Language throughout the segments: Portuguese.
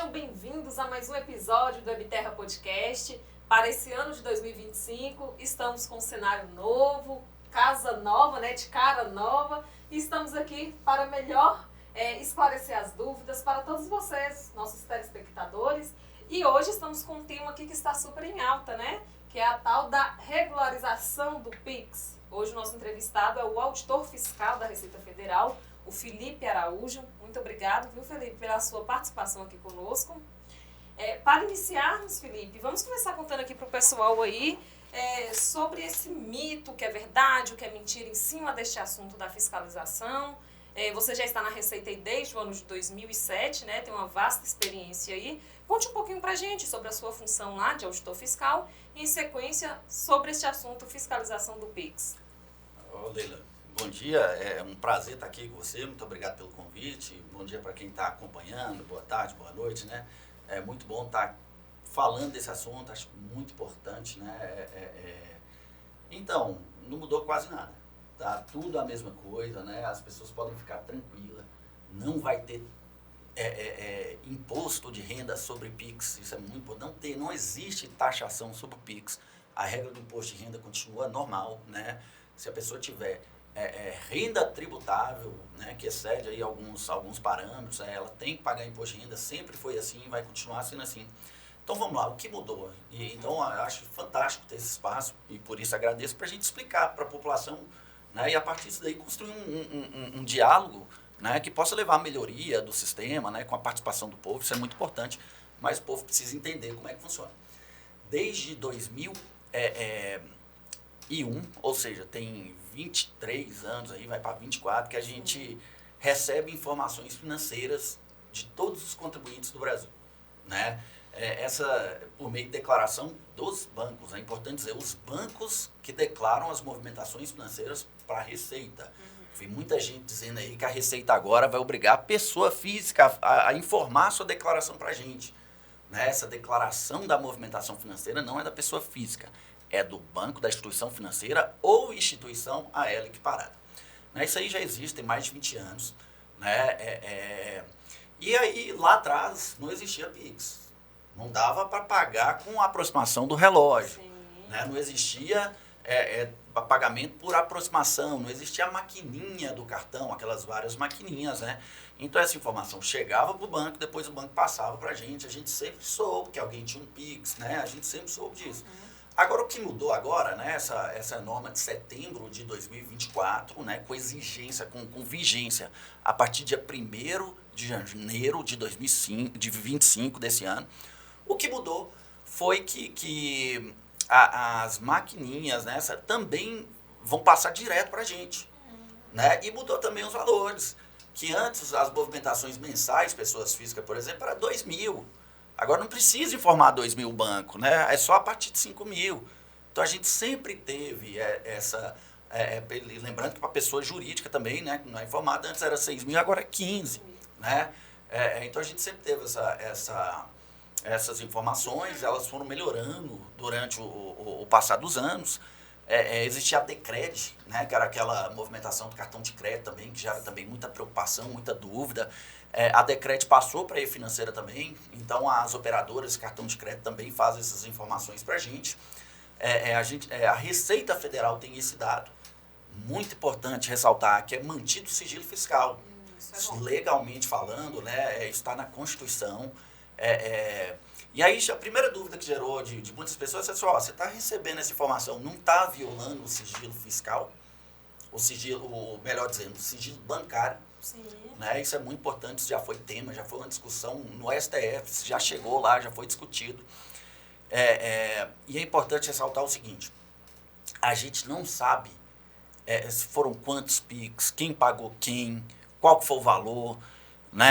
Sejam bem-vindos a mais um episódio do Webterra Podcast. Para esse ano de 2025, estamos com um cenário novo, casa nova, de cara nova. E estamos aqui para melhor esclarecer as dúvidas para todos vocês, nossos telespectadores. E hoje estamos com um tema aqui que está super em alta, que é a tal da regularização do PIX. Hoje o nosso entrevistado é o auditor fiscal da Receita Federal, o Felipe Araújo. Muito obrigado, viu, Felipe, pela sua participação aqui conosco. Para iniciarmos, Felipe, vamos começar contando aqui para o pessoal aí sobre esse mito, o que é verdade, o que é mentira em cima deste assunto da fiscalização. Você já está na Receita aí desde o ano de 2007, tem uma vasta experiência aí. Conte um pouquinho para a gente sobre a sua função lá de auditor fiscal e, em sequência, sobre este assunto, fiscalização do PIX. Leila, bom dia, é um prazer estar aqui com você, muito obrigado pelo convite, bom dia para quem está acompanhando, boa tarde, boa noite, É muito bom estar falando desse assunto, acho muito importante, Então, não mudou quase nada, tá tudo a mesma coisa, As pessoas podem ficar tranquilas, não vai ter imposto de renda sobre PIX, isso é muito importante, não existe taxação sobre o PIX, a regra do imposto de renda continua normal, Se a pessoa tiver renda tributável, que excede aí alguns parâmetros, ela tem que pagar imposto de renda, sempre foi assim e vai continuar sendo assim. Então vamos lá, o que mudou? Então eu acho fantástico ter esse espaço e por isso agradeço para a gente explicar para a população, e a partir disso daí construir um diálogo, que possa levar a melhoria do sistema, com a participação do povo, isso é muito importante, mas o povo precisa entender como é que funciona. Desde 2001, ou seja, tem 23 anos, aí vai para 24, que a gente recebe informações financeiras de todos os contribuintes do Brasil, Essa por meio de declaração dos bancos, é importante dizer, os bancos que declaram as movimentações financeiras para a Receita. Vi muita gente dizendo aí que a Receita agora vai obrigar a pessoa física a informar a sua declaração para a gente. Essa declaração da movimentação financeira não é da pessoa física, é do banco, da instituição financeira ou instituição a ela equiparada. Isso aí já existe, tem mais de 20 anos. E aí, lá atrás, não existia PIX. Não dava para pagar com a aproximação do relógio. Não existia pagamento por aproximação, não existia a maquininha do cartão, aquelas várias maquininhas, Então essa informação chegava para o banco, depois o banco passava para a gente sempre soube que alguém tinha um PIX, A gente sempre soube disso. Agora, o que mudou agora, essa norma de setembro de 2024, com exigência, com vigência, a partir de dia 1º de janeiro de 2025 desse ano, o que mudou foi que as maquininhas também vão passar direto para a gente, E mudou também os valores, que antes as movimentações mensais, pessoas físicas, por exemplo, era 2.000. Agora não precisa informar 2.000 o banco, É só a partir de 5.000. Então a gente sempre teve essa... lembrando que para a pessoa jurídica também, não é informada, antes era 6.000, agora é 15. Então a gente sempre teve essas informações, elas foram melhorando durante o passar dos anos. Existia a Decred, que era aquela movimentação do cartão de crédito também, que gera também muita preocupação, muita dúvida. A Decred passou para a E-Financeira também, então as operadoras de cartão de crédito também fazem essas informações para a gente. A Receita Federal tem esse dado, muito importante ressaltar, que é mantido o sigilo fiscal. Isso legalmente falando, está na Constituição. E aí a primeira dúvida que gerou de muitas pessoas é assim, você está recebendo essa informação, não está violando o sigilo fiscal, melhor dizendo, o sigilo bancário. Sim. Isso é muito importante, isso já foi tema, já foi uma discussão no STF, já chegou lá, já foi discutido. E é importante ressaltar o seguinte, a gente não sabe se foram quantos PIX, quem pagou quem, qual que foi o valor,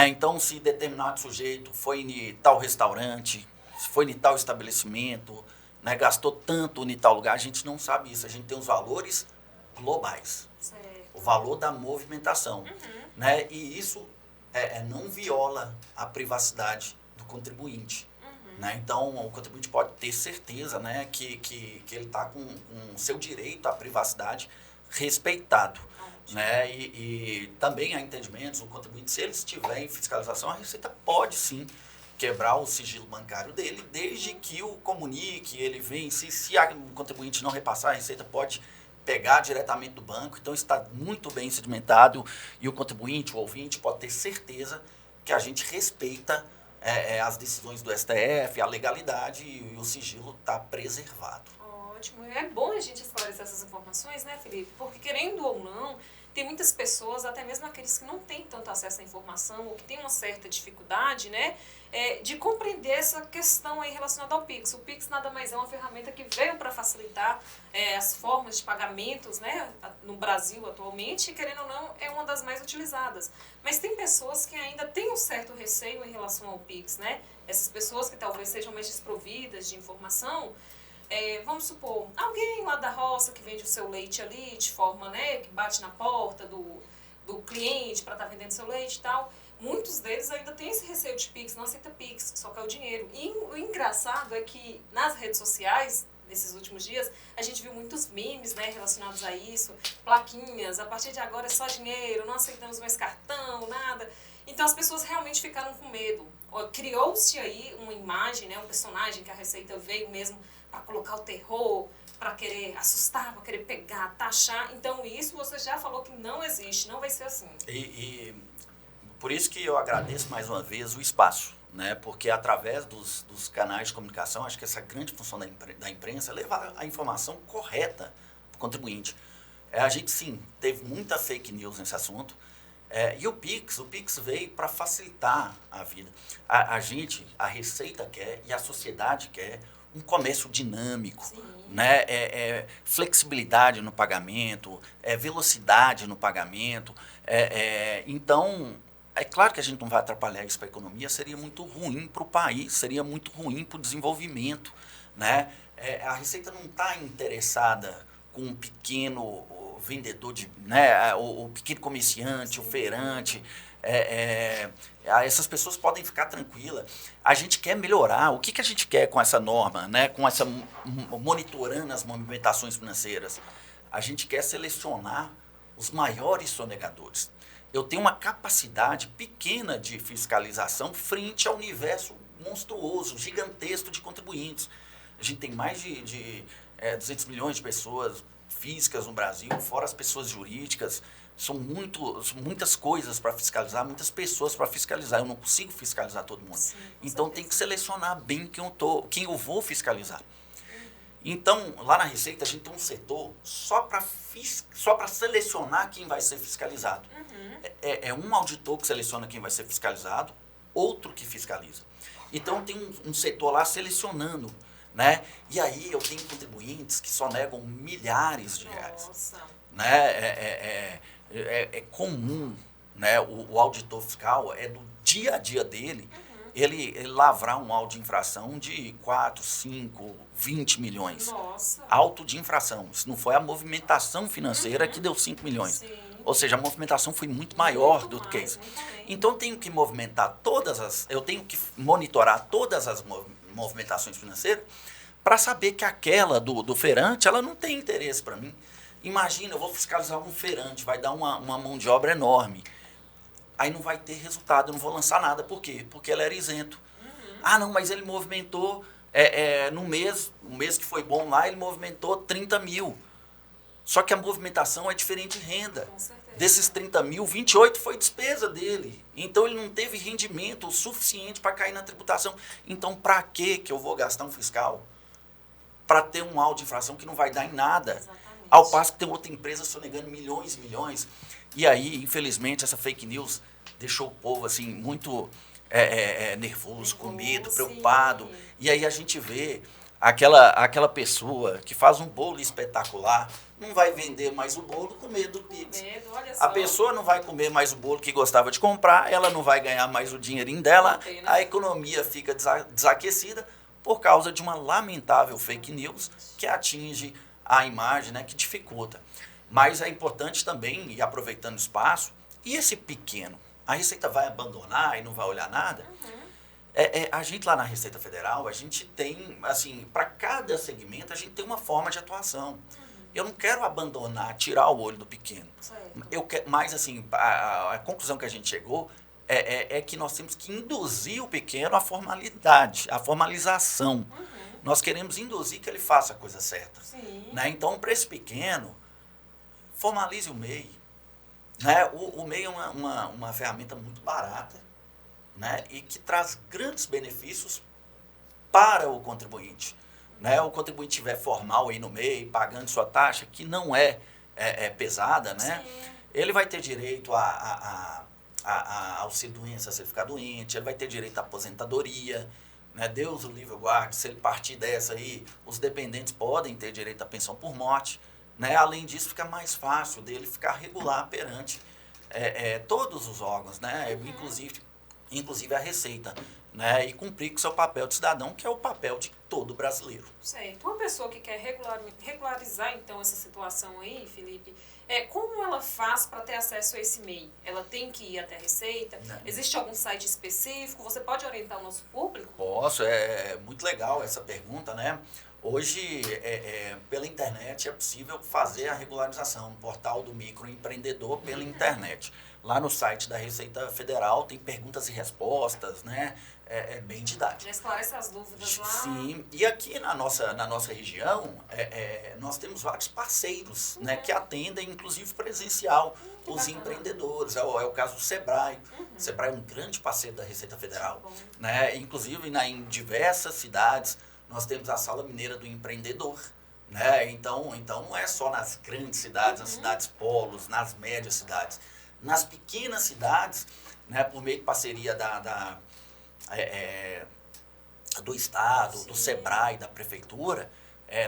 Então, se determinado sujeito foi em tal restaurante, se foi em tal estabelecimento, gastou tanto em tal lugar, a gente não sabe isso. A gente tem os valores globais, o valor da movimentação, E isso não viola a privacidade do contribuinte, Então, o contribuinte pode ter certeza, que ele está com o seu direito à privacidade respeitado. E também há entendimentos, o contribuinte, se ele estiver em fiscalização, a Receita pode sim quebrar o sigilo bancário dele, desde que o comunique, ele vem, se o contribuinte não repassar, a Receita pode pegar diretamente do banco, então está muito bem sedimentado e o contribuinte, o ouvinte, pode ter certeza que a gente respeita as decisões do STF, a legalidade e o sigilo está preservado. Ótimo, é bom a gente esclarecer essas informações, né, Felipe? Porque querendo ou não, tem muitas pessoas, até mesmo aqueles que não têm tanto acesso à informação ou que têm uma certa dificuldade, né, de compreender essa questão aí relacionada ao Pix. O Pix nada mais é uma ferramenta que veio para facilitar as formas de pagamentos, né, no Brasil atualmente, e querendo ou não, é uma das mais utilizadas. Mas tem pessoas que ainda têm um certo receio em relação ao Pix, né? Essas pessoas que talvez sejam mais desprovidas de informação, vamos supor, alguém lá da roça que vende o seu leite ali de forma, né, que bate na porta do cliente para estar vendendo seu leite e tal, muitos deles ainda têm esse receio de Pix, não aceita Pix, só quer o dinheiro. E o engraçado é que nas redes sociais, nesses últimos dias, a gente viu muitos memes, né, relacionados a isso, plaquinhas, a partir de agora é só dinheiro, não aceitamos mais cartão, nada. Então as pessoas realmente ficaram com medo. Criou-se aí uma imagem, né, um personagem que a Receita veio mesmo para colocar o terror, para querer assustar, para querer pegar, taxar. Então isso você já falou que não existe, não vai ser assim. E por isso que eu agradeço mais uma vez o espaço, né? Porque através dos canais de comunicação, acho que essa grande função da imprensa é levar a informação correta para o contribuinte. A gente sim, teve muita fake news nesse assunto. E o Pix veio para facilitar a vida. A Receita quer e a sociedade quer um comércio dinâmico, né? Flexibilidade no pagamento, velocidade no pagamento. Então, é claro que a gente não vai atrapalhar isso para a economia, seria muito ruim para o país, seria muito ruim para o desenvolvimento, né? A Receita não está interessada com um pequeno vendedor, né? O pequeno comerciante, o feirante. Essas pessoas podem ficar tranquilas. A gente quer melhorar. O que a gente quer com essa norma, né? Com essa monitorando as movimentações financeiras? A gente quer selecionar os maiores sonegadores. Eu tenho uma capacidade pequena de fiscalização frente ao universo monstruoso, gigantesco de contribuintes. A gente tem mais de 200 milhões de pessoas físicas no Brasil, fora as pessoas jurídicas. São muitas coisas para fiscalizar, muitas pessoas para fiscalizar. Eu não consigo fiscalizar todo mundo. Sim, então, tem que selecionar bem quem eu vou fiscalizar. Então, lá na Receita, a gente tem um setor só para selecionar quem vai ser fiscalizado. É um auditor que seleciona quem vai ser fiscalizado, outro que fiscaliza. Então, tem um setor lá selecionando, né? E aí, eu tenho contribuintes que só negam milhares de reais. Nossa. Né? É comum, né? O auditor fiscal, do dia a dia dele, ele lavrar um auto de infração de 4, 5, 20 milhões. Nossa. Auto de infração. Isso não foi a movimentação financeira que deu 5 milhões. Sim. Ou seja, a movimentação foi muito maior do que isso. Então, eu tenho que movimentar eu tenho que monitorar todas as movimentações financeiras para saber que aquela do feirante, ela não tem interesse para mim. Imagina, eu vou fiscalizar um feirante, vai dar uma mão de obra enorme. Aí não vai ter resultado, eu não vou lançar nada. Por quê? Porque ele era isento. Ah, não, mas ele movimentou, no mês, o mês que foi bom lá, ele movimentou 30 mil. Só que a movimentação é diferente de renda. Com certeza. Desses 30 mil, 28 foi despesa dele. Então, ele não teve rendimento o suficiente para cair na tributação. Então, para que eu vou gastar um fiscal? Para ter um auto de infração que não vai dar em nada. Exatamente. Ao passo que tem outra empresa sonegando milhões e milhões. E aí, infelizmente, essa fake news deixou o povo assim, muito nervoso, com medo, preocupado. Sim. E aí a gente vê aquela pessoa que faz um bolo espetacular, não vai vender mais o bolo com medo do Pix. Olha só. A pessoa não vai comer mais o bolo que gostava de comprar, ela não vai ganhar mais o dinheirinho dela, a economia fica desaquecida por causa de uma lamentável fake news que atinge a imagem, né, que dificulta. Mas é importante também, e aproveitando o espaço, e esse pequeno? A Receita vai abandonar e não vai olhar nada? A gente lá na Receita Federal, a gente tem, assim, para cada segmento, a gente tem uma forma de atuação. Eu não quero abandonar, tirar o olho do pequeno. Certo. Mas, assim, a conclusão que a gente chegou é que nós temos que induzir o pequeno à formalidade, à formalização. Nós queremos induzir que ele faça a coisa certa. Né? Então, para esse pequeno, formalize o MEI. Né? O MEI é uma ferramenta muito barata, né? E que traz grandes benefícios para o contribuinte. Né? O contribuinte estiver formal aí no MEI, pagando sua taxa, que não é pesada, né? Ele vai ter direito a auxílio-doença se ele ficar doente, ele vai ter direito à aposentadoria, né? Deus o livre guarde, se ele partir dessa aí, os dependentes podem ter direito à pensão por morte, né? Além disso, fica mais fácil dele ficar regular perante todos os órgãos, né? Inclusive a Receita, né? E cumprir com o seu papel de cidadão, que é o papel de todo brasileiro. Certo. Uma pessoa que quer regularizar, então, essa situação aí, Felipe, como ela faz para ter acesso a esse MEI? Ela tem que ir até a Receita? Não. Existe algum site específico? Você pode orientar o nosso público? Posso, é muito legal essa pergunta, né? Hoje, pela internet, é possível fazer a regularização no portal do microempreendedor pela internet. Lá no site da Receita Federal tem perguntas e respostas, né? É bem didático. Já esclarece as dúvidas lá. Sim, e aqui na nossa região, nós temos vários parceiros, né, que atendem, inclusive presencial, os empreendedores. É o caso do Sebrae. O Sebrae é um grande parceiro da Receita Federal. Né? Inclusive, em diversas cidades, nós temos a Sala Mineira do Empreendedor. Né? Então não é só nas grandes cidades, nas cidades polos, nas médias cidades. Nas pequenas cidades, né, por meio de parceria do Estado, do Sebrae, da Prefeitura,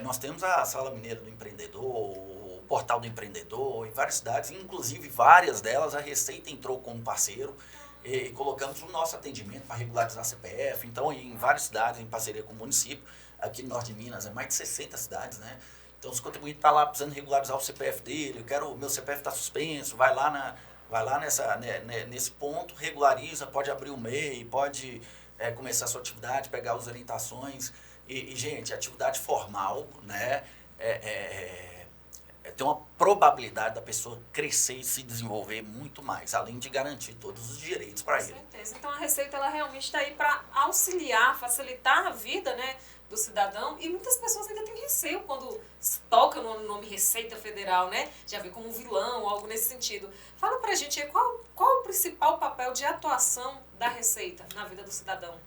nós temos a Sala Mineira do Empreendedor, o Portal do Empreendedor, em várias cidades, inclusive várias delas, a Receita entrou como parceiro e colocamos o nosso atendimento para regularizar a CPF. Então, em várias cidades, em parceria com o município, aqui no norte de Minas, mais de 60 cidades, né? Então, se o contribuinte está lá precisando regularizar o CPF dele, o meu CPF está suspenso, vai lá nesse ponto, regulariza, pode abrir o MEI, pode começar a sua atividade, pegar as orientações. Gente, atividade formal, né, tem uma probabilidade da pessoa crescer e se desenvolver muito mais, além de garantir todos os direitos para ele. Com certeza. Então, a Receita ela realmente está aí para auxiliar, facilitar a vida, né, do cidadão, e muitas pessoas ainda têm receio quando toca no nome Receita Federal, né? Já vê como vilão, algo nesse sentido. Fala pra gente aí, qual o principal papel de atuação da Receita na vida do cidadão?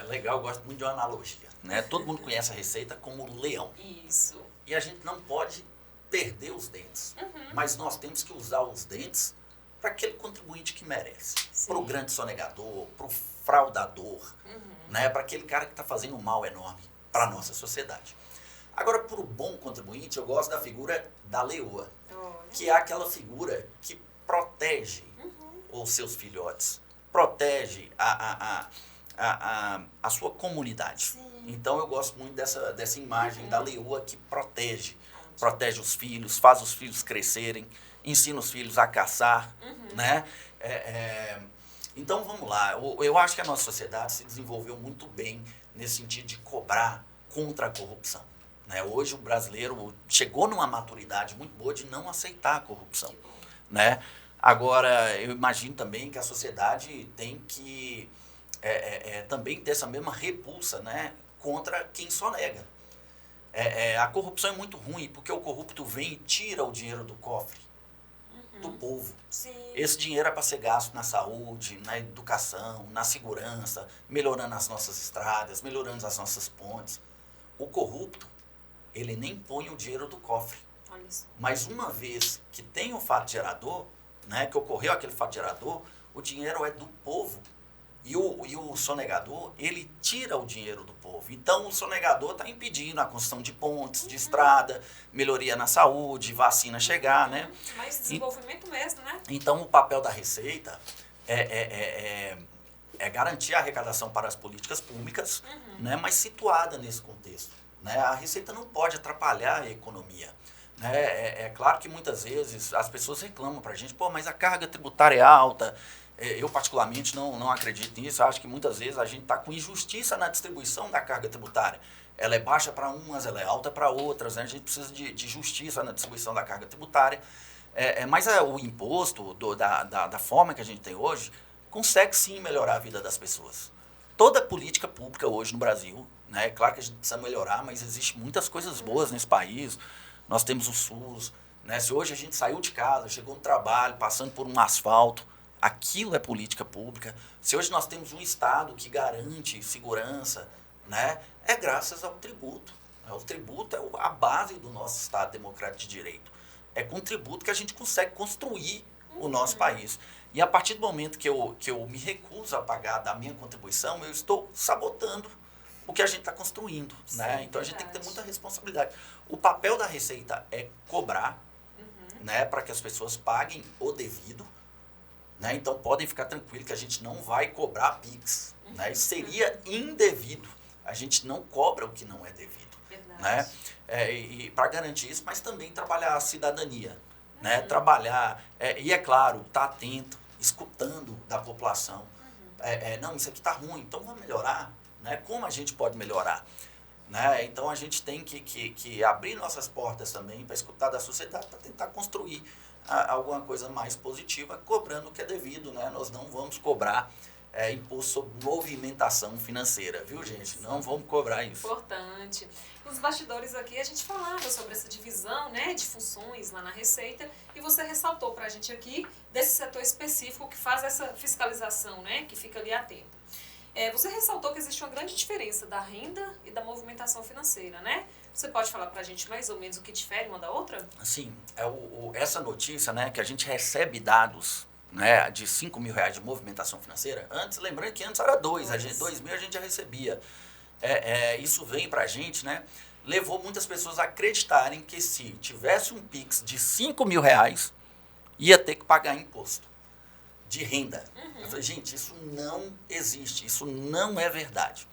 Legal, eu gosto muito de uma analogia, né? Todo mundo conhece a Receita como leão. Isso. E a gente não pode perder os dentes, mas nós temos que usar os dentes para aquele contribuinte que merece. Para o grande sonegador, para o fraudador, né? Para aquele cara que está fazendo um mal enorme para a nossa sociedade. Agora, para o bom contribuinte, eu gosto da figura da leoa, que é aquela figura que protege os seus filhotes, protege a sua comunidade. Sim. Então, eu gosto muito dessa imagem da leoa que protege os filhos, faz os filhos crescerem, ensina os filhos a caçar, né? Então, vamos lá. Eu acho que a nossa sociedade se desenvolveu muito bem nesse sentido de cobrar contra a corrupção. Né? Hoje o brasileiro chegou numa maturidade muito boa de não aceitar a corrupção. Né? Agora, eu imagino também que a sociedade tem que também ter essa mesma repulsa, né, contra quem sonega. A corrupção é muito ruim, porque o corrupto vem e tira o dinheiro do cofre do povo. Sim. Esse dinheiro é para ser gasto na saúde, na educação, na segurança, melhorando as nossas estradas, melhorando as nossas pontes. O corrupto, ele nem põe o dinheiro do cofre. Mas uma vez que tem o fato gerador, né, que ocorreu aquele fato gerador, o dinheiro é do povo. E o sonegador, ele tira o dinheiro do povo. Então, o sonegador está impedindo a construção de pontes, de estrada, melhoria na saúde, vacina chegar, né? Mas desenvolvimento mesmo, né? Então, o papel da Receita é garantir a arrecadação para as políticas públicas, né, mas situada nesse contexto. Né? A Receita não pode atrapalhar a economia. Né? É claro que muitas vezes as pessoas reclamam para a gente, mas a carga tributária é alta. Eu, particularmente, não acredito nisso. Acho que muitas vezes a gente está com injustiça na distribuição da carga tributária. Ela é baixa para umas, ela é alta para outras. Né? A gente precisa de justiça na distribuição da carga tributária. Mas o imposto, da forma que a gente tem hoje, consegue sim melhorar a vida das pessoas. Toda política pública hoje no Brasil, né, é claro que a gente precisa melhorar, mas existem muitas coisas boas nesse país. Nós temos o SUS, né, se hoje a gente saiu de casa, chegou no trabalho, passando por um asfalto, aquilo é política pública. Se hoje nós temos um Estado que garante segurança, né, é graças ao tributo. O tributo é a base do nosso Estado democrático de direito. É com o tributo que a gente consegue construir o nosso país. E a partir do momento que eu me recuso a pagar da minha contribuição, eu estou sabotando o que a gente está construindo. Sim, né? Então a gente tem que ter muita responsabilidade. O papel da Receita é cobrar, né, para que as pessoas paguem o devido. Né? Então podem ficar tranquilos que a gente não vai cobrar PIX. Né? Isso seria indevido. A gente não cobra o que não é devido. Né? E para garantir isso, mas também trabalhar a cidadania. Né? Trabalhar, e é claro, estar atento, escutando da população. Não, isso aqui está ruim, então vamos melhorar. Né? Como a gente pode melhorar? Né? Então a gente tem que abrir nossas portas também para escutar da sociedade, para tentar construir alguma coisa mais positiva, cobrando o que é devido. Né? Nós não vamos cobrar imposto sobre movimentação financeira, viu, gente? Não vamos cobrar isso. Importante. Nos bastidores aqui a gente falava sobre essa divisão, né, de funções lá na Receita, e você ressaltou para a gente aqui desse setor específico que faz essa fiscalização, né, que fica ali atento. Você ressaltou que existe uma grande diferença da renda e da movimentação financeira, né? Você pode falar para a gente mais ou menos o que difere uma da outra? Sim, essa notícia, né, que a gente recebe dados, né, de 5 mil reais de movimentação financeira. Lembrando que antes era 2 mil a gente já recebia. Isso vem pra gente, né, levou muitas pessoas a acreditarem que se tivesse um PIX de 5 mil reais, ia ter que pagar imposto de renda. Eu falei, gente, isso não existe, isso não é verdade.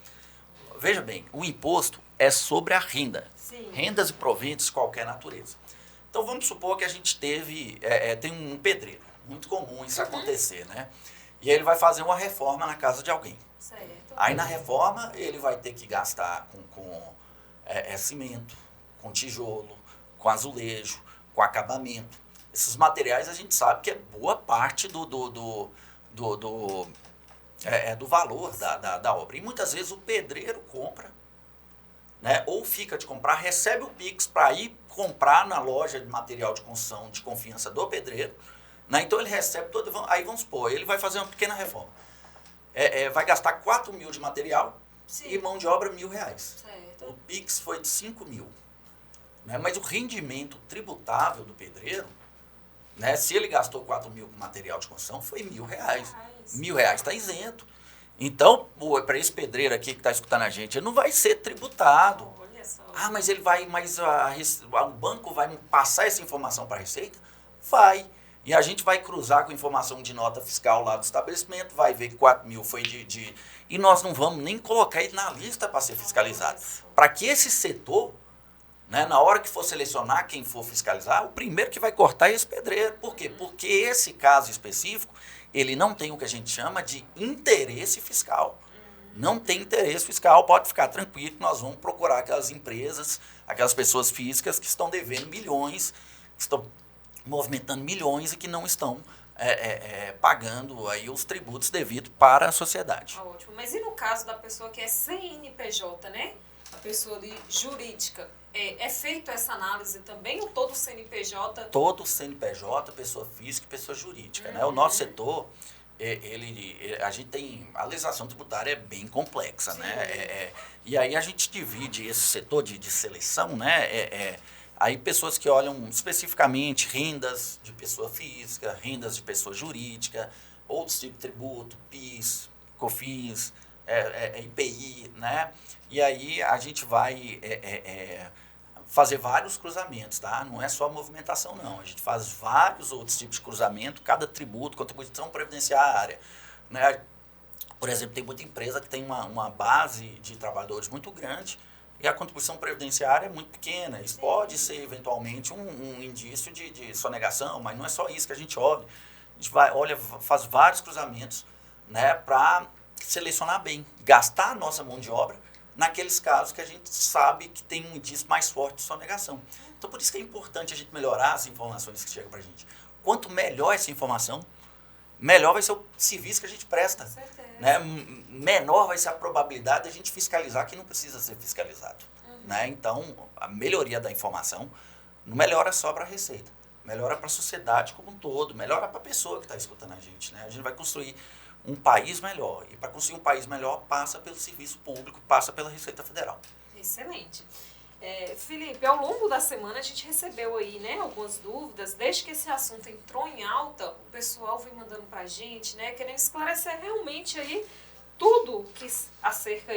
Veja bem, o imposto é sobre a renda. Sim. Rendas e proventos de qualquer natureza. Então vamos supor que a gente tem um pedreiro. Muito comum isso acontecer, né? E ele vai fazer uma reforma na casa de alguém. Certo. Aí na reforma ele vai ter que gastar com cimento, com tijolo, com azulejo, com acabamento. Esses materiais a gente sabe que é boa parte do valor da obra. E muitas vezes o pedreiro compra, né? Ou fica de comprar, recebe o PIX para ir comprar na loja de material de construção de confiança do pedreiro. Né? Então ele recebe todo. Aí vamos supor, ele vai fazer uma pequena reforma. Vai gastar 4 mil de material. Sim. E mão de obra R$1.000. Certo. O PIX foi de 5 mil. Né? Mas o rendimento tributável do pedreiro, né, se ele gastou 4 mil com material de construção, foi R$1.000. R$1.000 está isento. Então, para esse pedreiro aqui que está escutando a gente, ele não vai ser tributado. Olha só. Mas ele vai, o banco vai passar essa informação para a Receita? Vai. E a gente vai cruzar com informação de nota fiscal lá do estabelecimento, vai ver que 4 mil foi e nós não vamos nem colocar ele na lista para ser fiscalizado. Para que esse setor, né, na hora que for selecionar quem for fiscalizar, o primeiro que vai cortar é esse pedreiro. Por quê? Porque esse caso específico, ele não tem o que a gente chama de interesse fiscal. Não tem interesse fiscal, pode ficar tranquilo que nós vamos procurar aquelas empresas, aquelas pessoas físicas que estão devendo milhões, que estão movimentando milhões e que não estão pagando aí os tributos devidos para a sociedade. Ótimo. Mas e no caso da pessoa que é CNPJ, né? A pessoa jurídica, é feita essa análise também ou todo CNPJ? Todo CNPJ, pessoa física e pessoa jurídica. Né? O nosso setor, a gente tem, a legislação tributária é bem complexa. Né? E aí a gente divide esse setor de seleção, né? Aí pessoas que olham especificamente rendas de pessoa física, rendas de pessoa jurídica, outros tipos de tributo, PIS, COFINS, IPI, né? E aí a gente vai fazer vários cruzamentos, tá? Não é só movimentação, não. A gente faz vários outros tipos de cruzamento, cada tributo, contribuição previdenciária, né? Por exemplo, tem muita empresa que tem uma base de trabalhadores muito grande, e a contribuição previdenciária é muito pequena. Isso pode ser, eventualmente, um indício de sonegação, mas não é só isso que a gente olha. A gente faz vários cruzamentos, né, para selecionar bem, gastar a nossa mão de obra naqueles casos que a gente sabe que tem um indício mais forte de sonegação. Então, por isso que é importante a gente melhorar as informações que chegam para a gente. Quanto melhor essa informação, melhor vai ser o serviço que a gente presta. Com certeza. Né? Menor vai ser a probabilidade de a gente fiscalizar quem não precisa ser fiscalizado. Né? Então, a melhoria da informação não melhora só para a Receita, melhora para a sociedade como um todo, melhora para a pessoa que está escutando a gente. Né? A gente vai construir um país melhor. E para construir um país melhor, passa pelo serviço público, passa pela Receita Federal. Excelente. Felipe, ao longo da semana a gente recebeu aí, né, algumas dúvidas. Desde que esse assunto entrou em alta, o pessoal vem mandando pra gente, né, querendo esclarecer realmente aí tudo que acerca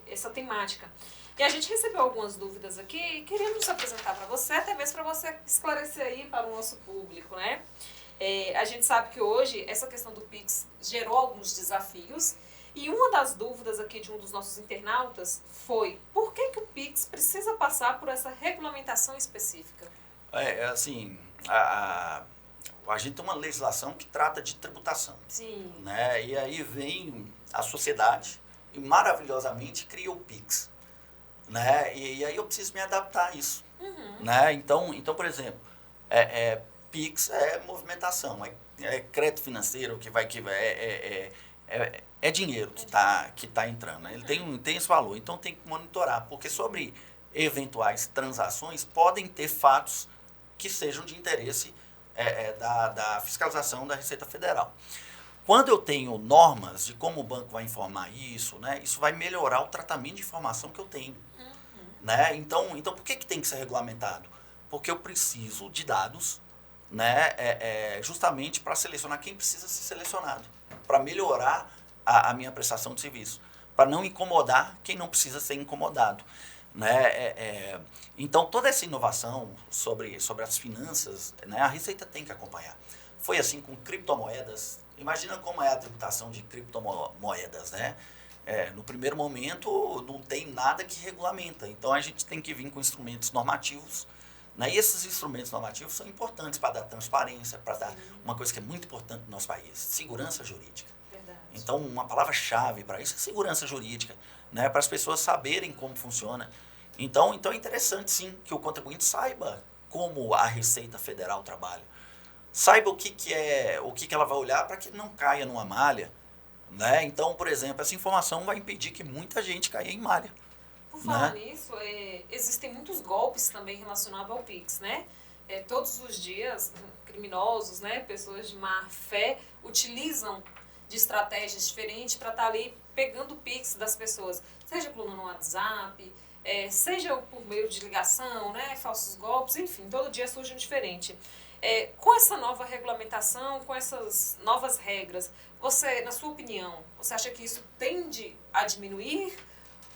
essa temática. E a gente recebeu algumas dúvidas aqui e queremos apresentar para você, até mesmo para você esclarecer aí para o nosso público, né? A gente sabe que hoje essa questão do Pix gerou alguns desafios. E uma das dúvidas aqui de um dos nossos internautas foi: por que o Pix precisa passar por essa regulamentação específica? Assim, a gente tem uma legislação que trata de tributação. Sim. Né? E aí vem a sociedade e maravilhosamente cria o Pix. Né? E aí eu preciso me adaptar a isso. Né? Então, por exemplo, Pix é movimentação, é crédito financeiro é dinheiro que tá entrando, né? Ele tem esse valor, então tem que monitorar, porque sobre eventuais transações podem ter fatos que sejam de interesse da fiscalização da Receita Federal. Quando eu tenho normas de como o banco vai informar isso, né, isso vai melhorar o tratamento de informação que eu tenho. Né? Então, por que tem que ser regulamentado? Porque eu preciso de dados, né, justamente para selecionar quem precisa ser selecionado, para melhorar a minha prestação de serviço, para não incomodar quem não precisa ser incomodado. Né? Então, toda essa inovação sobre as finanças, né, a Receita tem que acompanhar. Foi assim com criptomoedas. Imagina como é a tributação de criptomoedas, né? No primeiro momento, não tem nada que regulamenta. Então, a gente tem que vir com instrumentos normativos. Né? E esses instrumentos normativos são importantes para dar transparência, para dar uma coisa que é muito importante no nosso país: segurança jurídica. Verdade. Então, uma palavra-chave para isso é segurança jurídica, né? Para as pessoas saberem como funciona. Então é interessante, sim, que o contribuinte saiba como a Receita Federal trabalha. Saiba o que ela vai olhar para que não caia numa malha. Né? Então, por exemplo, essa informação vai impedir que muita gente caia em malha. Por falar nisso, existem muitos golpes também relacionados ao Pix, né? Todos os dias, criminosos, né, pessoas de má fé, utilizam de estratégias diferentes para estar ali pegando o Pix das pessoas, seja clonando no WhatsApp, seja por meio de ligação, né, falsos golpes, enfim, todo dia surge um diferente. Com essa nova regulamentação, com essas novas regras, você, na sua opinião, você acha que isso tende a diminuir?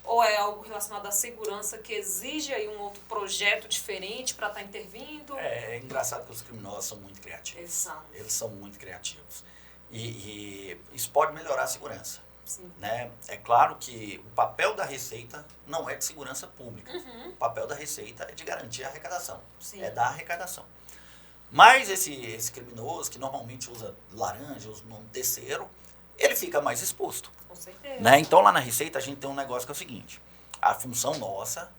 Ou é algo relacionado à segurança que exige aí um outro projeto diferente para estar intervindo? É engraçado que os criminosos são muito criativos. Eles são muito criativos. E isso pode melhorar a segurança. Sim. Né? É claro que o papel da Receita não é de segurança pública. O papel da Receita é de garantir a arrecadação. Sim. É da arrecadação. Mas esse criminoso, que normalmente usa laranja, usa um terceiro, ele fica mais exposto. Com certeza. Né? Então, lá na Receita, a gente tem um negócio que é o seguinte: a função nossa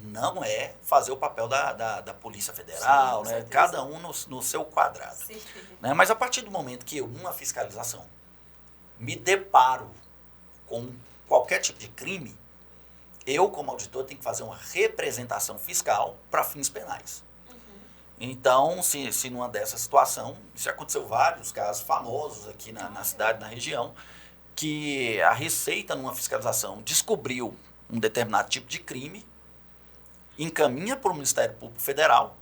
não é fazer o papel da Polícia Federal, sim, né? Cada um no seu quadrado. Sim. Né? Mas a partir do momento que eu, numa fiscalização, me deparo com qualquer tipo de crime, eu, como auditor, tenho que fazer uma representação fiscal para fins penais. Então, se numa dessa situação, já aconteceu vários casos famosos aqui na cidade, na região, que a Receita, numa fiscalização, descobriu um determinado tipo de crime, encaminha para o Ministério Público Federal,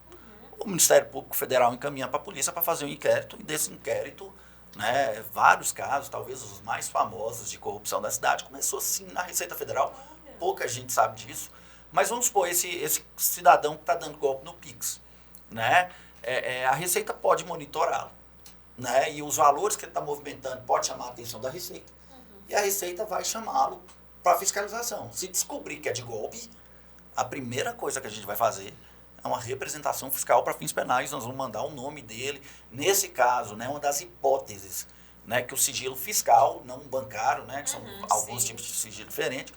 o Ministério Público Federal encaminha para a polícia para fazer um inquérito, e desse inquérito, né, vários casos, talvez os mais famosos de corrupção da cidade, começou assim na Receita Federal. Pouca gente sabe disso, mas vamos supor, esse cidadão que está dando golpe no Pix, né? A Receita pode monitorá-lo, né? E os valores que ele está movimentando pode chamar a atenção da Receita, e a Receita vai chamá-lo para fiscalização. Se descobrir que é de golpe, a primeira coisa que a gente vai fazer é uma representação fiscal para fins penais. Nós vamos mandar o nome dele. Nesse caso, né, uma das hipóteses, né, que o sigilo fiscal, não bancário, né, que são alguns tipos de sigilo diferentes,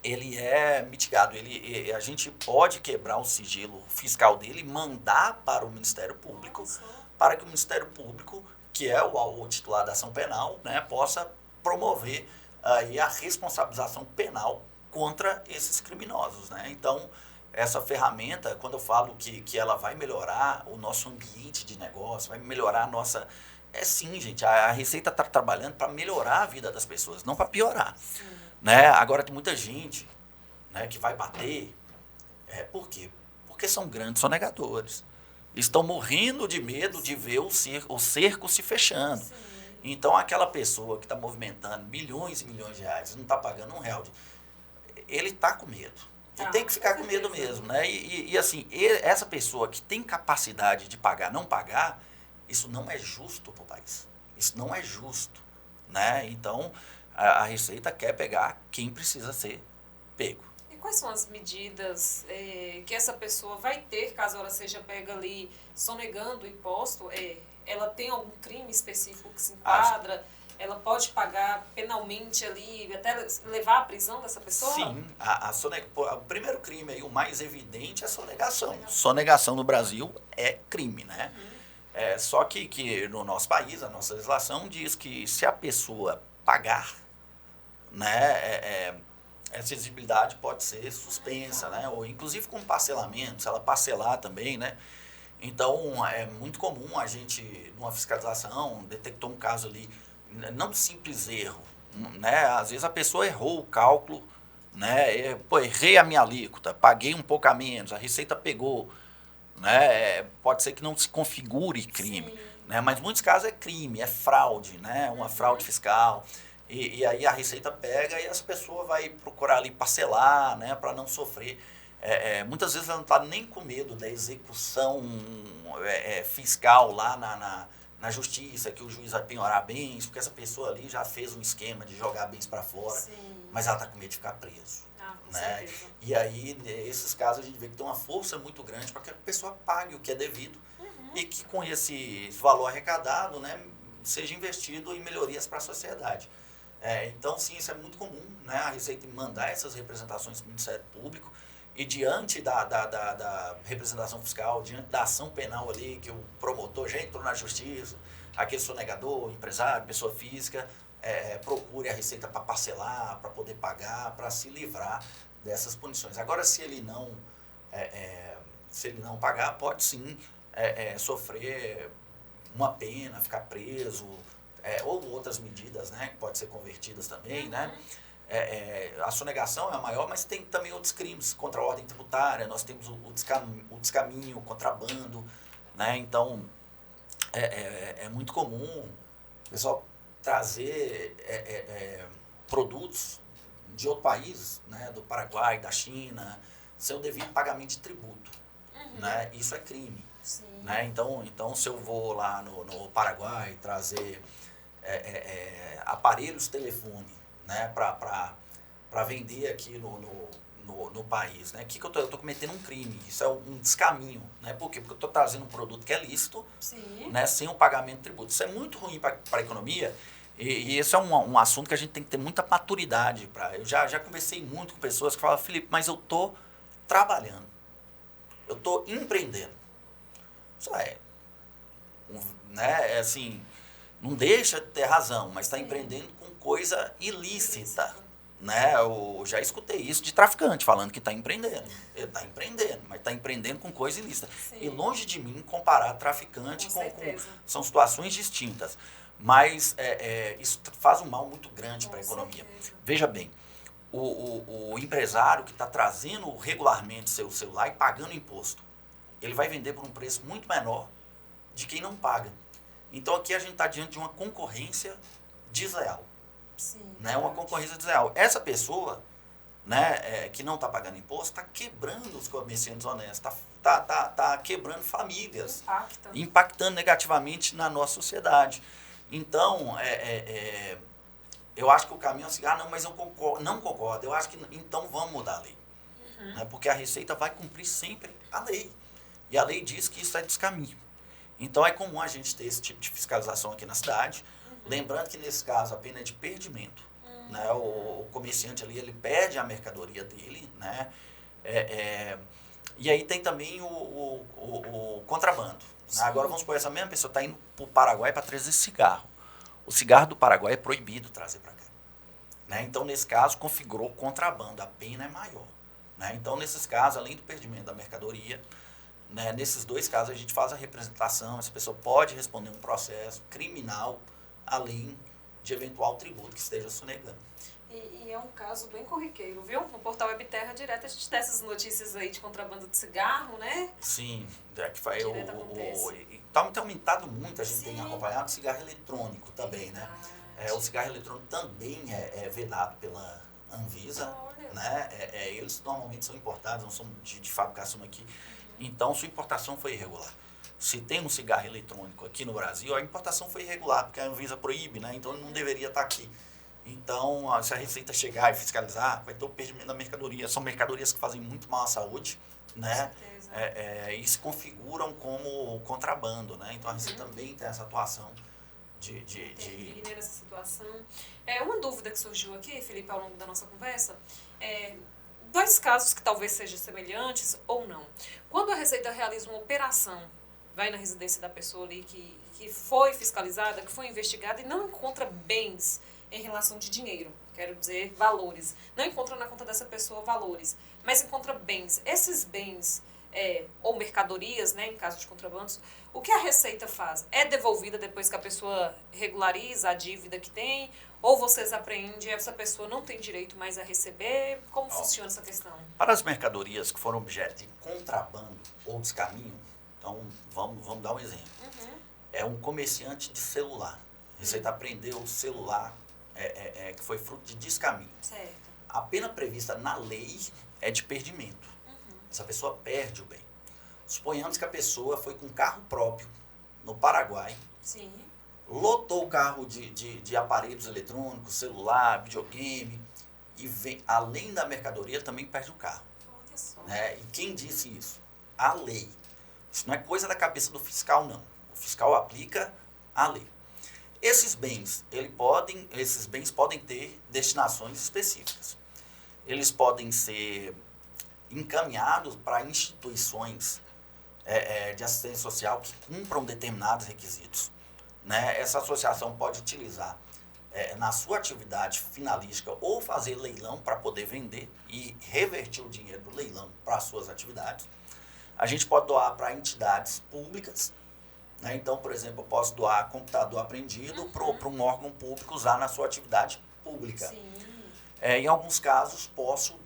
ele é mitigado. A gente pode quebrar o sigilo fiscal dele e mandar para o Ministério Público, para que o Ministério Público, que é o titular da ação penal, né, possa promover aí a responsabilização penal contra esses criminosos, né? Então, essa ferramenta, quando eu falo que ela vai melhorar o nosso ambiente de negócio, vai melhorar a nossa... Sim, gente, a Receita está trabalhando para melhorar a vida das pessoas, não para piorar. Né? Agora, tem muita gente, né, que vai bater. Por quê? Porque são grandes sonegadores. Estão morrendo de medo de ver o cerco se fechando. Sim. Então, aquela pessoa que está movimentando milhões e milhões de reais e não está pagando R$1, ele está com medo. E tem que ficar com medo mesmo. Né? E assim, essa pessoa que tem capacidade de pagar, não pagar, isso não é justo para o país. Isso não é justo. Né? Então, a Receita quer pegar quem precisa ser pego. E quais são as medidas que essa pessoa vai ter, caso ela seja pega ali sonegando o imposto? Ela tem algum crime específico que se enquadra? Ela pode pagar penalmente ali, até levar à prisão dessa pessoa? Sim. O primeiro crime, aí, o mais evidente, é a sonegação. Sonegação no Brasil é crime, né? Só que no nosso país, a nossa legislação diz que se a pessoa pagar, né, essa exigibilidade pode ser suspensa, né? Ou inclusive com parcelamento, se ela parcelar também, né? Então, é muito comum a gente, numa fiscalização, detectou um caso ali, não simples erro, né? Às vezes a pessoa errou o cálculo, né? Errei a minha alíquota, paguei um pouco a menos, a Receita pegou, né? Pode ser que não se configure crime, né? Mas em muitos casos é crime, é fraude, né? Uma fraude fiscal. E aí a Receita pega e essa pessoa vai procurar ali parcelar, né? Para não sofrer. Muitas vezes ela não está nem com medo da execução fiscal lá na justiça, que o juiz vai penhorar bens, porque essa pessoa ali já fez um esquema de jogar bens para fora, mas ela está com medo de ficar preso. Né? E aí, nesses casos, a gente vê que tem uma força muito grande para que a pessoa pague o que é devido e que com esse valor arrecadado, né, seja investido em melhorias para a sociedade. Então, sim, isso é muito comum, né, a Receita mandar essas representações para o Ministério Público e diante da representação fiscal, diante da ação penal ali, que o promotor já entrou na justiça, aquele sonegador, empresário, pessoa física, procure a Receita para parcelar, para poder pagar, para se livrar dessas punições. Agora, se ele não pagar, pode sim sofrer uma pena, ficar preso, ou outras medidas, né, que podem ser convertidas também, né? A sonegação é a maior, mas tem também outros crimes contra a ordem tributária, nós temos o descaminho, o contrabando, né? Então, é muito comum o pessoal trazer produtos de outro país, né, do Paraguai, da China, sem o devido pagamento de tributo. Né? Isso é crime. Né? Então, se eu vou lá no Paraguai trazer aparelhos de telefone, né, para vender aqui no país, né? Que eu estou cometendo um crime, isso é um descaminho, né? Por quê? Porque eu estou trazendo um produto que é lícito, né, sem o pagamento de tributo. Isso é muito ruim para a economia e esse é um assunto que a gente tem que ter muita maturidade. Eu já conversei muito com pessoas que falam, Felipe, mas eu estou trabalhando, eu estou empreendendo. Isso né, assim, não deixa de ter razão, mas está empreendendo com coisa ilícita. Né? Eu já escutei isso de traficante falando que está empreendendo. Ele está empreendendo, mas está empreendendo com coisa ilícita. Sim. E longe de mim comparar traficante com são situações distintas. Mas isso faz um mal muito grande para a economia. Certeza. Veja bem, o empresário que está trazendo regularmente seu celular e pagando imposto, ele vai vender por um preço muito menor de quem não paga. Então aqui a gente está diante de uma concorrência desleal. Sim, né? Uma concorrência desleal. Essa pessoa, né, que não está pagando imposto, está quebrando os comerciantes honestos, está quebrando famílias, impactando negativamente na nossa sociedade. Então, eu acho que o caminho é assim, não, mas eu não concordo, eu acho que então vamos mudar a lei. Né? Porque a Receita vai cumprir sempre a lei. E a lei diz que isso é descaminho. Então é comum a gente ter esse tipo de fiscalização aqui na cidade. Lembrando que nesse caso a pena é de perdimento. né? O comerciante ali, ele perde a mercadoria dele, né? E aí tem também o contrabando. Né? Agora vamos supor, essa mesma pessoa está indo para o Paraguai para trazer cigarro. O cigarro do Paraguai é proibido trazer para cá. Né? Então, nesse caso, configurou contrabando, a pena é maior. Né? Então, nesses casos, além do perdimento da mercadoria, né, nesses dois casos a gente faz a representação, essa pessoa pode responder um processo criminal, além de eventual tributo que esteja sonegando. E é um caso bem corriqueiro, viu? No portal Webterra direto a gente tem essas notícias aí de contrabando de cigarro, né? Sim, é que faz Direto tem aumentado muito, a gente tem Sim. acompanhado o cigarro eletrônico também, né? O cigarro eletrônico também é vedado pela Anvisa, Olha. né? Eles normalmente são importados, não são de fabricação aqui. Então, sua importação foi irregular. Se tem um cigarro eletrônico aqui no Brasil, a importação foi irregular, porque a Anvisa proíbe, né? Então ele não deveria estar aqui. Então, se a Receita chegar e fiscalizar, vai ter o perdimento da mercadoria. São mercadorias que fazem muito mal à saúde, né? Com certeza. E se configuram como contrabando, né? Então a Receita também tem essa atuação de Intervir nessa situação. Uma dúvida que surgiu aqui, Felipe, ao longo da nossa conversa, dois casos que talvez sejam semelhantes ou não. Quando a Receita realiza uma operação, vai na residência da pessoa ali que foi fiscalizada, que foi investigada e não encontra bens em relação de dinheiro, quero dizer valores, não encontra na conta dessa pessoa valores, mas encontra bens. Esses bens ou mercadorias, né, em caso de contrabandos, o que a Receita faz? É devolvida depois que a pessoa regulariza a dívida que tem? Ou vocês apreendem e essa pessoa não tem direito mais a receber? Como funciona essa questão? Para as mercadorias que foram objeto de contrabando ou descaminho, então vamos dar um exemplo. É um comerciante de celular. A Receita apreendeu o celular que foi fruto de descaminho. Certo. A pena prevista na lei é de perdimento. Essa pessoa perde o bem. Suponhamos que a pessoa foi com carro próprio no Paraguai, Sim. lotou o carro de aparelhos eletrônicos, celular, videogame, e vem, além da mercadoria, também perde o carro. Olha só. Né? E quem disse isso? A lei. Isso não é coisa da cabeça do fiscal, não. O fiscal aplica a lei. Esses bens podem ter destinações específicas. Eles podem ser encaminhados para instituições de assistência social que cumpram determinados requisitos. Né? Essa associação pode utilizar na sua atividade finalística ou fazer leilão para poder vender e revertir o dinheiro do leilão para as suas atividades. A gente pode doar para entidades públicas. Né? Então, por exemplo, eu posso doar computador apreendido para um órgão público usar na sua atividade pública. Sim. Em alguns casos, posso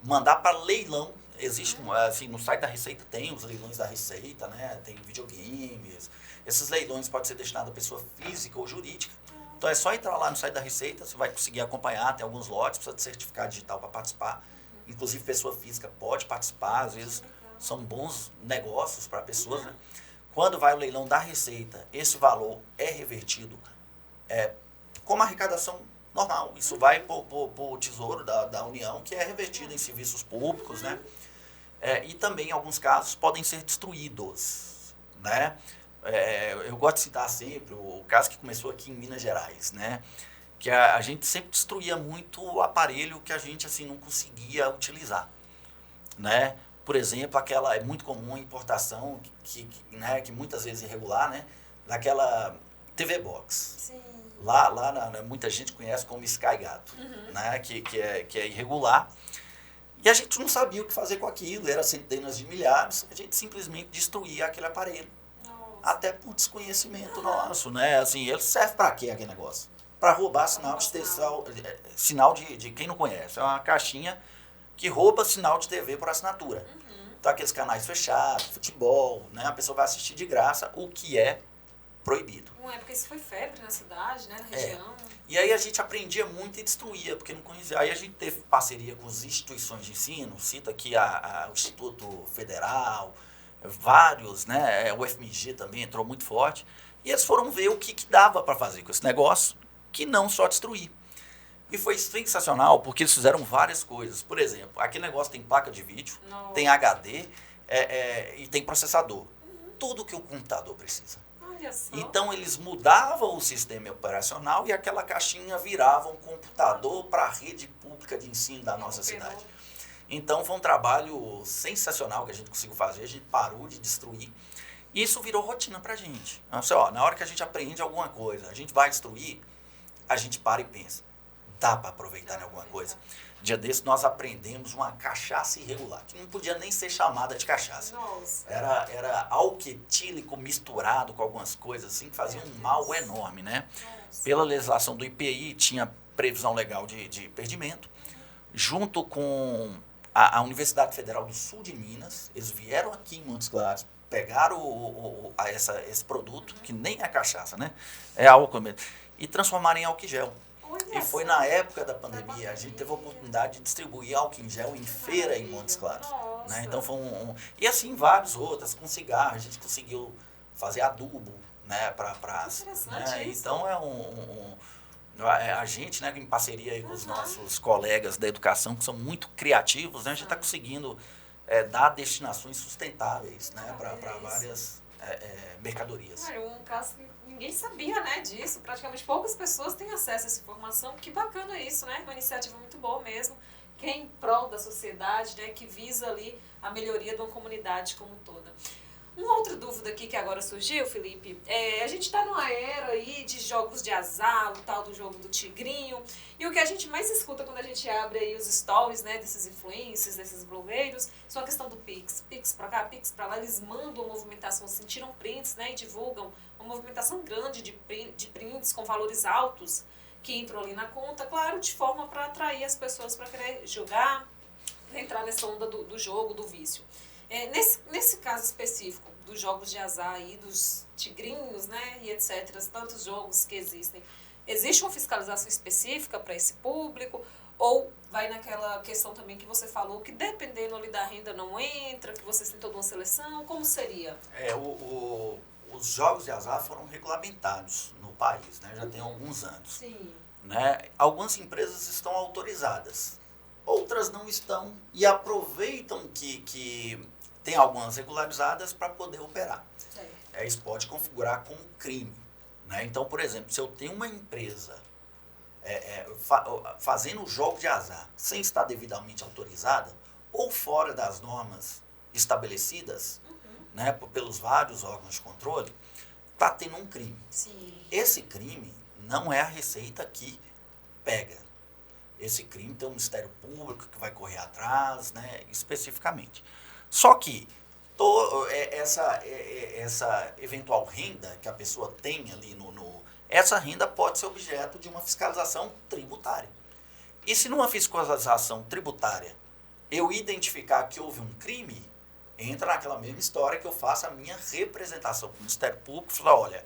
mandar para leilão. Existe, assim, no site da Receita tem os leilões da Receita, né? Tem videogames. Esses leilões podem ser destinados a pessoa física ou jurídica. Então é só entrar lá no site da Receita, você vai conseguir acompanhar, tem alguns lotes, precisa de certificado digital para participar. Inclusive pessoa física pode participar, às vezes são bons negócios para pessoas, né? Quando vai o leilão da Receita, esse valor é revertido como arrecadação normal. Isso vai para o Tesouro da União, que é revertido em serviços públicos, né? E também, em alguns casos, podem ser destruídos, né? Eu gosto de citar sempre o caso que começou aqui em Minas Gerais, né? Que a gente sempre destruía muito o aparelho que a gente assim, não conseguia utilizar, né? Por exemplo, é muito comum a importação, né, que muitas vezes é irregular, né? Daquela TV Box. Sim. Lá muita gente conhece como Sky Gato, né? Que é irregular. E a gente não sabia o que fazer com aquilo, era centenas de milhares, a gente simplesmente destruía aquele aparelho. Nossa. Até por desconhecimento nosso, né? Assim, ele serve para quê aquele negócio? Para roubar sinal de quem não conhece. É uma caixinha que rouba sinal de TV por assinatura. Então, aqueles canais fechados, futebol, né? A pessoa vai assistir de graça, o que é proibido. Uma época isso foi febre na cidade, né? Na região. E aí a gente aprendia muito e destruía, porque não conhecia. Aí a gente teve parceria com as instituições de ensino, cita aqui o Instituto Federal, vários, né? O FMG também entrou muito forte. E eles foram ver o que dava para fazer com esse negócio, que não só destruir. E foi sensacional, porque eles fizeram várias coisas. Por exemplo, aquele negócio tem placa de vídeo, tem HD e tem processador. Tudo que o computador precisa. Olha só. Então, eles mudavam o sistema operacional e aquela caixinha virava um computador para a rede pública de ensino da nossa cidade. Então, foi um trabalho sensacional que a gente conseguiu fazer, a gente parou de destruir. E isso virou rotina para a gente. Assim, ó, na hora que a gente aprende alguma coisa, a gente vai destruir, a gente para e pensa, dá para aproveitar em alguma coisa? Dia desse nós aprendemos uma cachaça irregular, que não podia nem ser chamada de cachaça. Nossa. Era álcool etílico misturado com algumas coisas assim, que faziam um mal enorme, né? Nossa. Pela legislação do IPI, tinha previsão legal de perdimento. Junto com a Universidade Federal do Sul de Minas, eles vieram aqui em Montes Claros, pegaram esse produto, que nem é cachaça, né? É álcool mesmo, e transformaram em álcool em gel. E foi na época da pandemia, a gente teve a oportunidade de distribuir álcool em gel em feira em Montes Claros. Né? Então foi E assim, vários outros, com cigarro, a gente conseguiu fazer adubo, né? Né? Então a gente, né, em parceria aí com os nossos colegas da educação, que são muito criativos, né? A gente está conseguindo dar destinações sustentáveis, né? Para várias mercadorias. Um caso que ninguém sabia, né, disso. Praticamente poucas pessoas têm acesso a essa informação. Que bacana isso, né? Uma iniciativa muito boa mesmo. Que é em prol da sociedade, né? Que visa ali a melhoria de uma comunidade como toda. Uma outra dúvida aqui que agora surgiu, Felipe, a gente está numa era aí de jogos de azar, o tal do jogo do tigrinho, e o que a gente mais escuta quando a gente abre aí os stories, né, desses influencers, desses blogueiros, são a questão do Pix. Pix pra cá, Pix pra lá, eles mandam uma movimentação, assim, tiram prints, né, e divulgam uma movimentação grande de prints com valores altos que entram ali na conta, claro, de forma para atrair as pessoas para querer jogar, entrar nessa onda do jogo, do vício. Nesse caso específico dos jogos de azar aí, dos tigrinhos, né, e etc., tantos jogos que existem, existe uma fiscalização específica para esse público? Ou vai naquela questão também que você falou, que dependendo ali da renda não entra, que vocês têm toda uma seleção? Como seria? Os jogos de azar foram regulamentados no país, né, já tem alguns anos. Sim. Né? Algumas empresas estão autorizadas, outras não estão e aproveitam que tem algumas regularizadas para poder operar. Isso pode configurar como crime. Né? Então, por exemplo, se eu tenho uma empresa fazendo jogo de azar sem estar devidamente autorizada ou fora das normas estabelecidas, né, pelos vários órgãos de controle, está tendo um crime. Sim. Esse crime não é a Receita que pega. Esse crime tem um Ministério Público que vai correr atrás, né, especificamente. Só que essa eventual renda que a pessoa tem ali essa renda pode ser objeto de uma fiscalização tributária. E se numa fiscalização tributária eu identificar que houve um crime, entra naquela mesma história que eu faço a minha representação para o Ministério Público e falar, olha,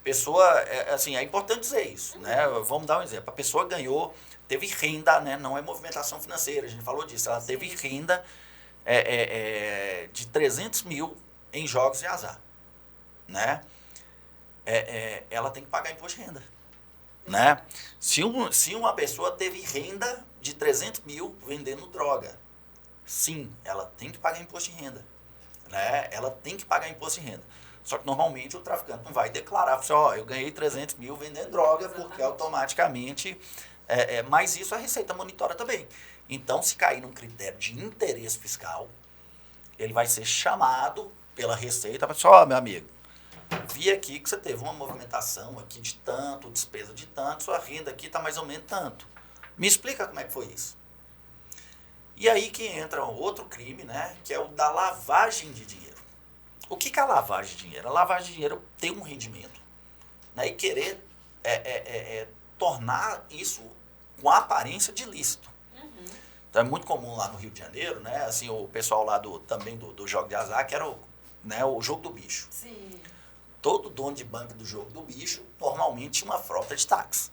pessoa, assim, é importante dizer isso, né? Vamos dar um exemplo. A pessoa ganhou, teve renda, né? Não é movimentação financeira, a gente falou disso, ela teve renda de 300 mil em jogos de azar, né? Ela tem que pagar imposto de renda, né? Se uma pessoa teve renda de 300 mil vendendo droga, sim, ela tem que pagar imposto de renda, né? Ela tem que pagar imposto de renda. Só que normalmente o traficante não vai declarar, eu ganhei 300 mil vendendo droga, porque automaticamente... mas isso a Receita monitora também. Então, se cair num critério de interesse fiscal, ele vai ser chamado pela Receita para falar, meu amigo, vi aqui que você teve uma movimentação aqui de tanto, despesa de tanto, sua renda aqui está mais ou menos tanto. Me explica como é que foi isso. E aí que entra outro crime, né, que é o da lavagem de dinheiro. O que é a lavagem de dinheiro? A lavagem de dinheiro é ter um rendimento, né, e querer tornar isso com a aparência de ilícito. Então é muito comum lá no Rio de Janeiro, né? Assim, o pessoal lá também do jogo de azar, que era o jogo do bicho. Sim. Todo dono de banca do jogo do bicho normalmente tinha uma frota de táxi.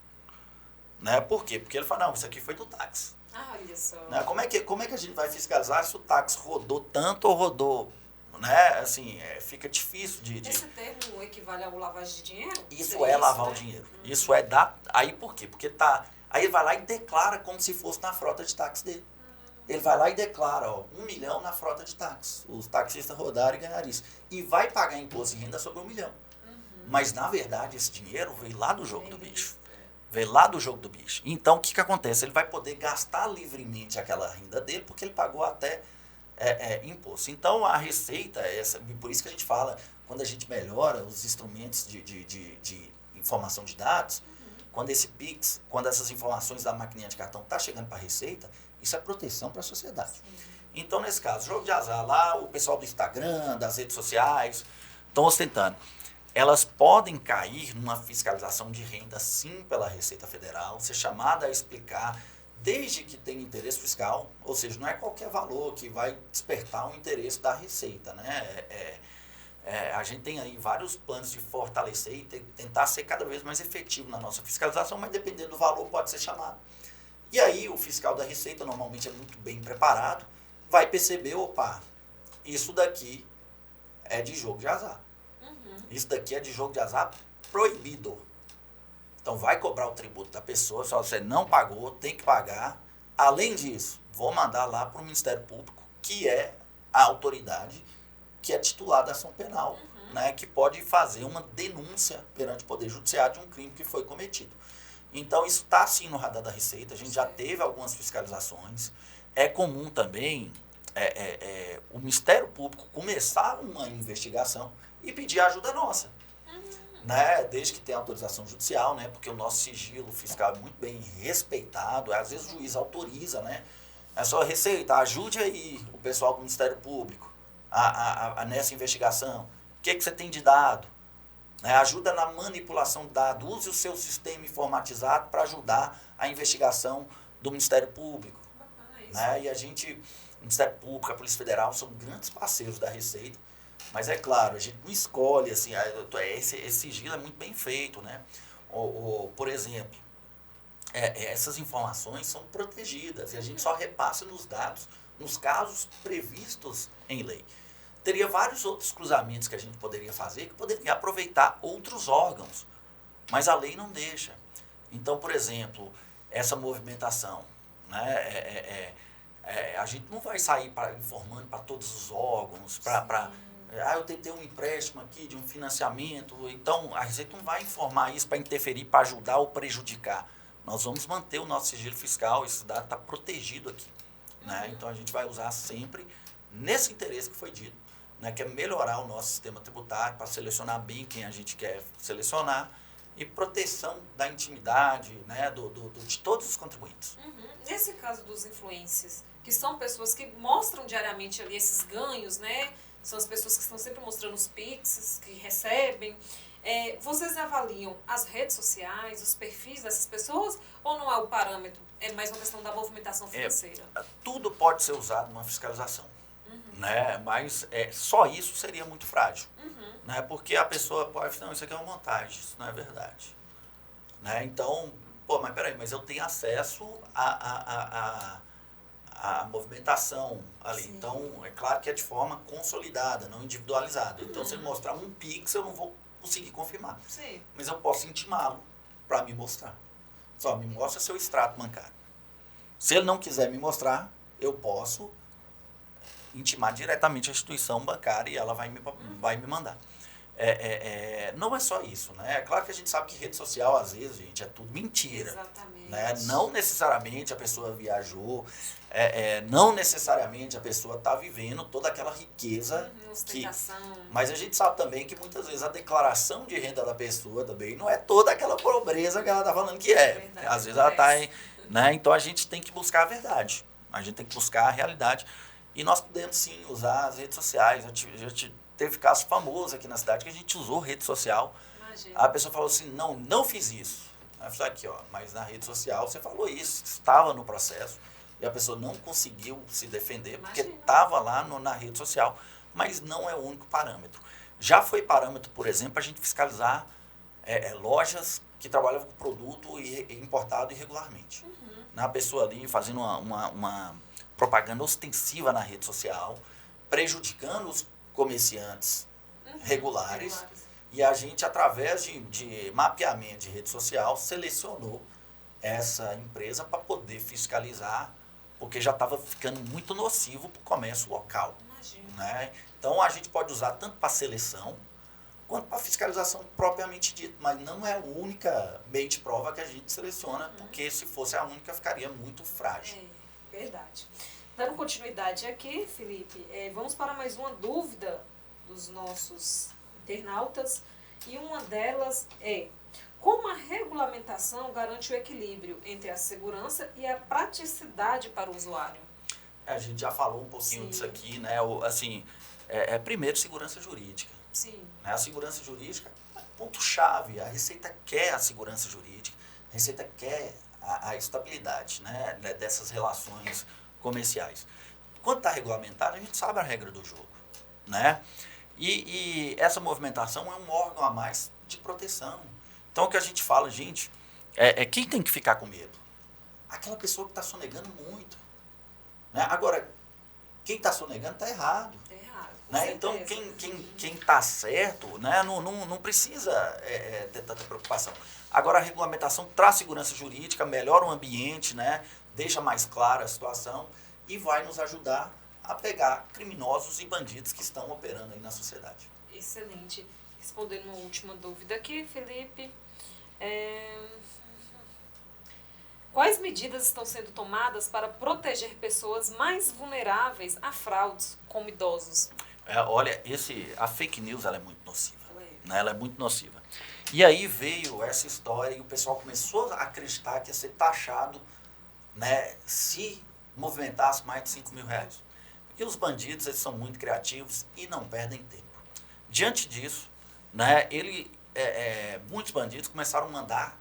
Né? Por quê? Porque ele fala, não, isso aqui foi do táxi. Olha só. Né? Como é que a gente vai fiscalizar se o táxi rodou tanto ou rodou? Né? Assim, fica difícil de... Esse termo equivale ao lavagem de dinheiro? Isso é lavar o dinheiro. Isso é dar... Aí por quê? Porque aí ele vai lá e declara como se fosse na frota de táxi dele. Ele vai lá e declara, 1 milhão na frota de táxi. Os taxistas rodaram e ganharam isso. E vai pagar imposto de renda sobre 1 milhão. Mas, na verdade, esse dinheiro veio lá do jogo do bicho. Veio lá do jogo do bicho. Então, o que acontece? Ele vai poder gastar livremente aquela renda dele, porque ele pagou até imposto. Então, a receita, por isso que a gente fala, quando a gente melhora os instrumentos de informação de dados, quando esse PIX, quando essas informações da maquininha de cartão está chegando para a receita, isso é proteção para a sociedade. Sim. Então, nesse caso, jogo de azar lá, o pessoal do Instagram, das redes sociais, estão ostentando. Elas podem cair numa fiscalização de renda, sim, pela Receita Federal, ser chamada a explicar, desde que tenha interesse fiscal, ou seja, não é qualquer valor que vai despertar o interesse da Receita, né? A gente tem aí vários planos de fortalecer e tentar ser cada vez mais efetivo na nossa fiscalização, mas dependendo do valor pode ser chamado. E aí o fiscal da Receita normalmente é muito bem preparado, vai perceber, opa, isso daqui é de jogo de azar. Isso daqui é de jogo de azar proibido. Então vai cobrar o tributo da pessoa, se você não pagou, tem que pagar. Além disso, vou mandar lá para o Ministério Público, que é a autoridade que é titular da ação penal, né, que pode fazer uma denúncia perante o Poder Judiciário de um crime que foi cometido. Então isso está sim no radar da Receita, a gente já teve algumas fiscalizações. É comum também o Ministério Público começar uma investigação e pedir ajuda nossa, né? Desde que tenha autorização judicial, né? Porque o nosso sigilo fiscal é muito bem respeitado, às vezes o juiz autoriza, né? É só Receita, ajude aí o pessoal do Ministério Público nessa investigação. O que você tem de dado? Né? Ajuda na manipulação de dados, use o seu sistema informatizado para ajudar a investigação do Ministério Público. Né? E o Ministério Público, a Polícia Federal são grandes parceiros da Receita. Mas é claro, a gente não escolhe, assim, esse sigilo é muito bem feito, né? Por exemplo, essas informações são protegidas e a gente só repassa nos dados, nos casos previstos em lei. Teria vários outros cruzamentos que a gente poderia fazer, que poderia aproveitar outros órgãos, mas a lei não deixa. Então, por exemplo, essa movimentação, né? A gente não vai sair informando para todos os órgãos, eu tentei um empréstimo aqui de um financiamento, então a Receita não vai informar isso para interferir, para ajudar ou prejudicar. Nós vamos manter o nosso sigilo fiscal, esse dado está protegido aqui. Né? Então a gente vai usar sempre nesse interesse que foi dito, né? Que é melhorar o nosso sistema tributário para selecionar bem quem a gente quer selecionar e proteção da intimidade, né? De todos os contribuintes. Nesse caso dos influencers, que são pessoas que mostram diariamente ali esses ganhos, né? São as pessoas que estão sempre mostrando os PIXs que recebem. Vocês avaliam as redes sociais, os perfis dessas pessoas, ou não é o parâmetro? É mais uma questão da movimentação financeira? Tudo pode ser usado numa fiscalização. Né? Mas só isso seria muito frágil. Né? Porque a pessoa pode falar, não, isso aqui é uma montagem, isso não é verdade. Né? Então, mas peraí, mas eu tenho acesso a movimentação ali. Sim. Então, é claro que é de forma consolidada, não individualizada. Então, se ele mostrar um Pix, eu não vou conseguir confirmar. Sim. Mas eu posso intimá-lo para me mostrar. Só me mostra seu extrato bancário. Se ele não quiser me mostrar, eu posso intimar diretamente a instituição bancária e ela vai me mandar. Não é só isso, né? É claro que a gente sabe que rede social, às vezes, gente, é tudo mentira. Exatamente. Né? Não necessariamente a pessoa viajou, não necessariamente a pessoa está vivendo toda aquela riqueza. Mas a gente sabe também que muitas vezes a declaração de renda da pessoa também não é toda aquela pobreza que ela está falando que é. Verdade, às vezes ela está... Né? Então a gente tem que buscar a verdade. A gente tem que buscar a realidade. E nós podemos sim usar as redes sociais. Teve casos famosos aqui na cidade que a gente usou rede social. Imagina. A pessoa falou assim, não fiz isso. Aí eu falei aqui, mas na rede social você falou isso, estava no processo. E a pessoa não conseguiu se defender porque estava lá na rede social. Mas não é o único parâmetro. Já foi parâmetro, por exemplo, a gente fiscalizar lojas que trabalhavam com produto importado irregularmente. A pessoa ali fazendo uma propaganda ostensiva na rede social, prejudicando os comerciantes regulares. E a gente, através de mapeamento de rede social, selecionou essa empresa para poder fiscalizar, porque já estava ficando muito nocivo para o comércio local. Né? Então, a gente pode usar tanto para seleção, quanto para a fiscalização propriamente dita, mas não é a única meio de prova que a gente seleciona, porque se fosse a única ficaria muito frágil. É, verdade. Dando continuidade aqui, Felipe, vamos para mais uma dúvida dos nossos internautas, e uma delas é: como a regulamentação garante o equilíbrio entre a segurança e a praticidade para o usuário? A gente já falou um pouquinho disso aqui, né? Primeiro, segurança jurídica. Sim. Né? A segurança jurídica é ponto-chave. A Receita quer a segurança jurídica, a Receita quer a estabilidade, né, dessas relações comerciais. Quando está regulamentado, a gente sabe a regra do jogo, né? E essa movimentação é um órgão a mais de proteção. Então, o que a gente fala, gente, quem tem que ficar com medo? Aquela pessoa que está sonegando muito. Né? Agora, quem está sonegando está errado. Né? Então, quem está certo, né, não precisa ter tanta preocupação. Agora, a regulamentação traz segurança jurídica, melhora o ambiente, né, deixa mais clara a situação e vai nos ajudar a pegar criminosos e bandidos que estão operando aí na sociedade. Excelente. Respondendo uma última dúvida aqui, Felipe. Quais medidas estão sendo tomadas para proteger pessoas mais vulneráveis a fraudes, como idosos? Olha, a fake news ela é muito nociva. Né? Ela é muito nociva. E aí veio essa história e o pessoal começou a acreditar que ia ser taxado, né, se movimentasse mais de 5 mil reais. Porque os bandidos eles são muito criativos e não perdem tempo. Diante disso, né, muitos bandidos começaram a mandar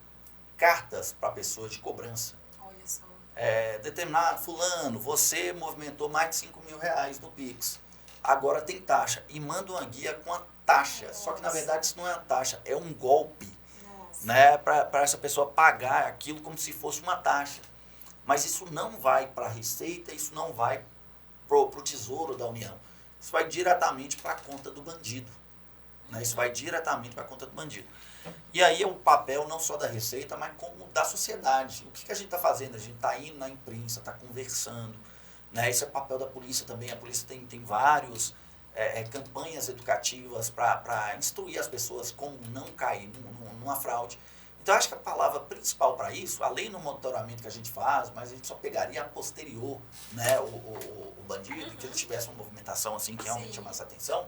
cartas para pessoas de cobrança. Olha só. Determinado fulano, você movimentou mais de 5 mil reais no Pix. Agora tem taxa. E manda uma guia com a taxa. Nossa. Só que na verdade isso não é uma taxa, é um golpe. Né, para essa pessoa pagar aquilo como se fosse uma taxa. Mas isso não vai para a Receita, isso não vai para o Tesouro da União. Isso vai diretamente para a conta do bandido. Né? Isso vai diretamente para a conta do bandido. E aí é o papel não só da Receita, mas como da sociedade. O que a gente está fazendo? A gente está indo na imprensa, está conversando. Né? Esse é o papel da polícia também. A polícia tem vários campanhas educativas para instruir as pessoas como não cair numa fraude. Então, acho que a palavra principal para isso, além do monitoramento que a gente faz, mas a gente só pegaria a posterior, né, o bandido, que ele tivesse uma movimentação assim que realmente chamasse a atenção,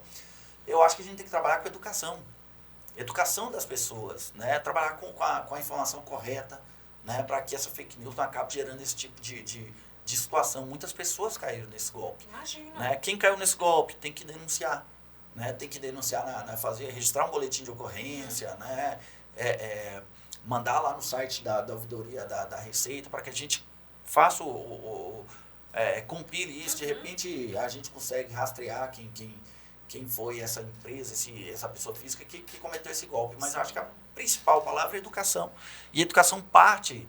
eu acho que a gente tem que trabalhar com educação. Educação das pessoas, né, trabalhar com a informação correta, né, para que essa fake news não acabe gerando esse tipo de situação. Muitas pessoas caíram nesse golpe. Imagina. Né? Quem caiu nesse golpe tem que denunciar. Né? Tem que denunciar, registrar um boletim de ocorrência, né? Mandar lá no site da ouvidoria da Receita para que a gente faça compile isso. De repente a gente consegue rastrear quem foi essa empresa, essa pessoa física que cometeu esse golpe. Mas eu acho que a principal palavra é educação. E educação parte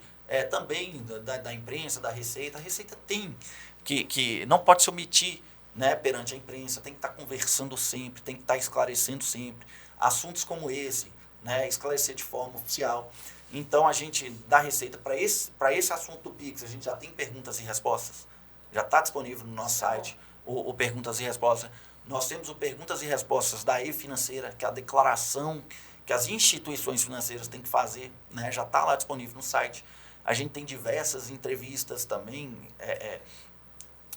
também da imprensa, da Receita. A Receita tem que não pode se omitir, né, perante a imprensa, tem que estar conversando sempre, tem que estar esclarecendo sempre. Assuntos como esse, né, esclarecer de forma oficial. Então, a gente, da Receita, para esse assunto do Pix, a gente já tem perguntas e respostas. Já está disponível no nosso site o Perguntas e Respostas. Nós temos o Perguntas e Respostas da E-Financeira, que é a declaração que as instituições financeiras têm que fazer, né, já está lá disponível no site. A gente tem diversas entrevistas também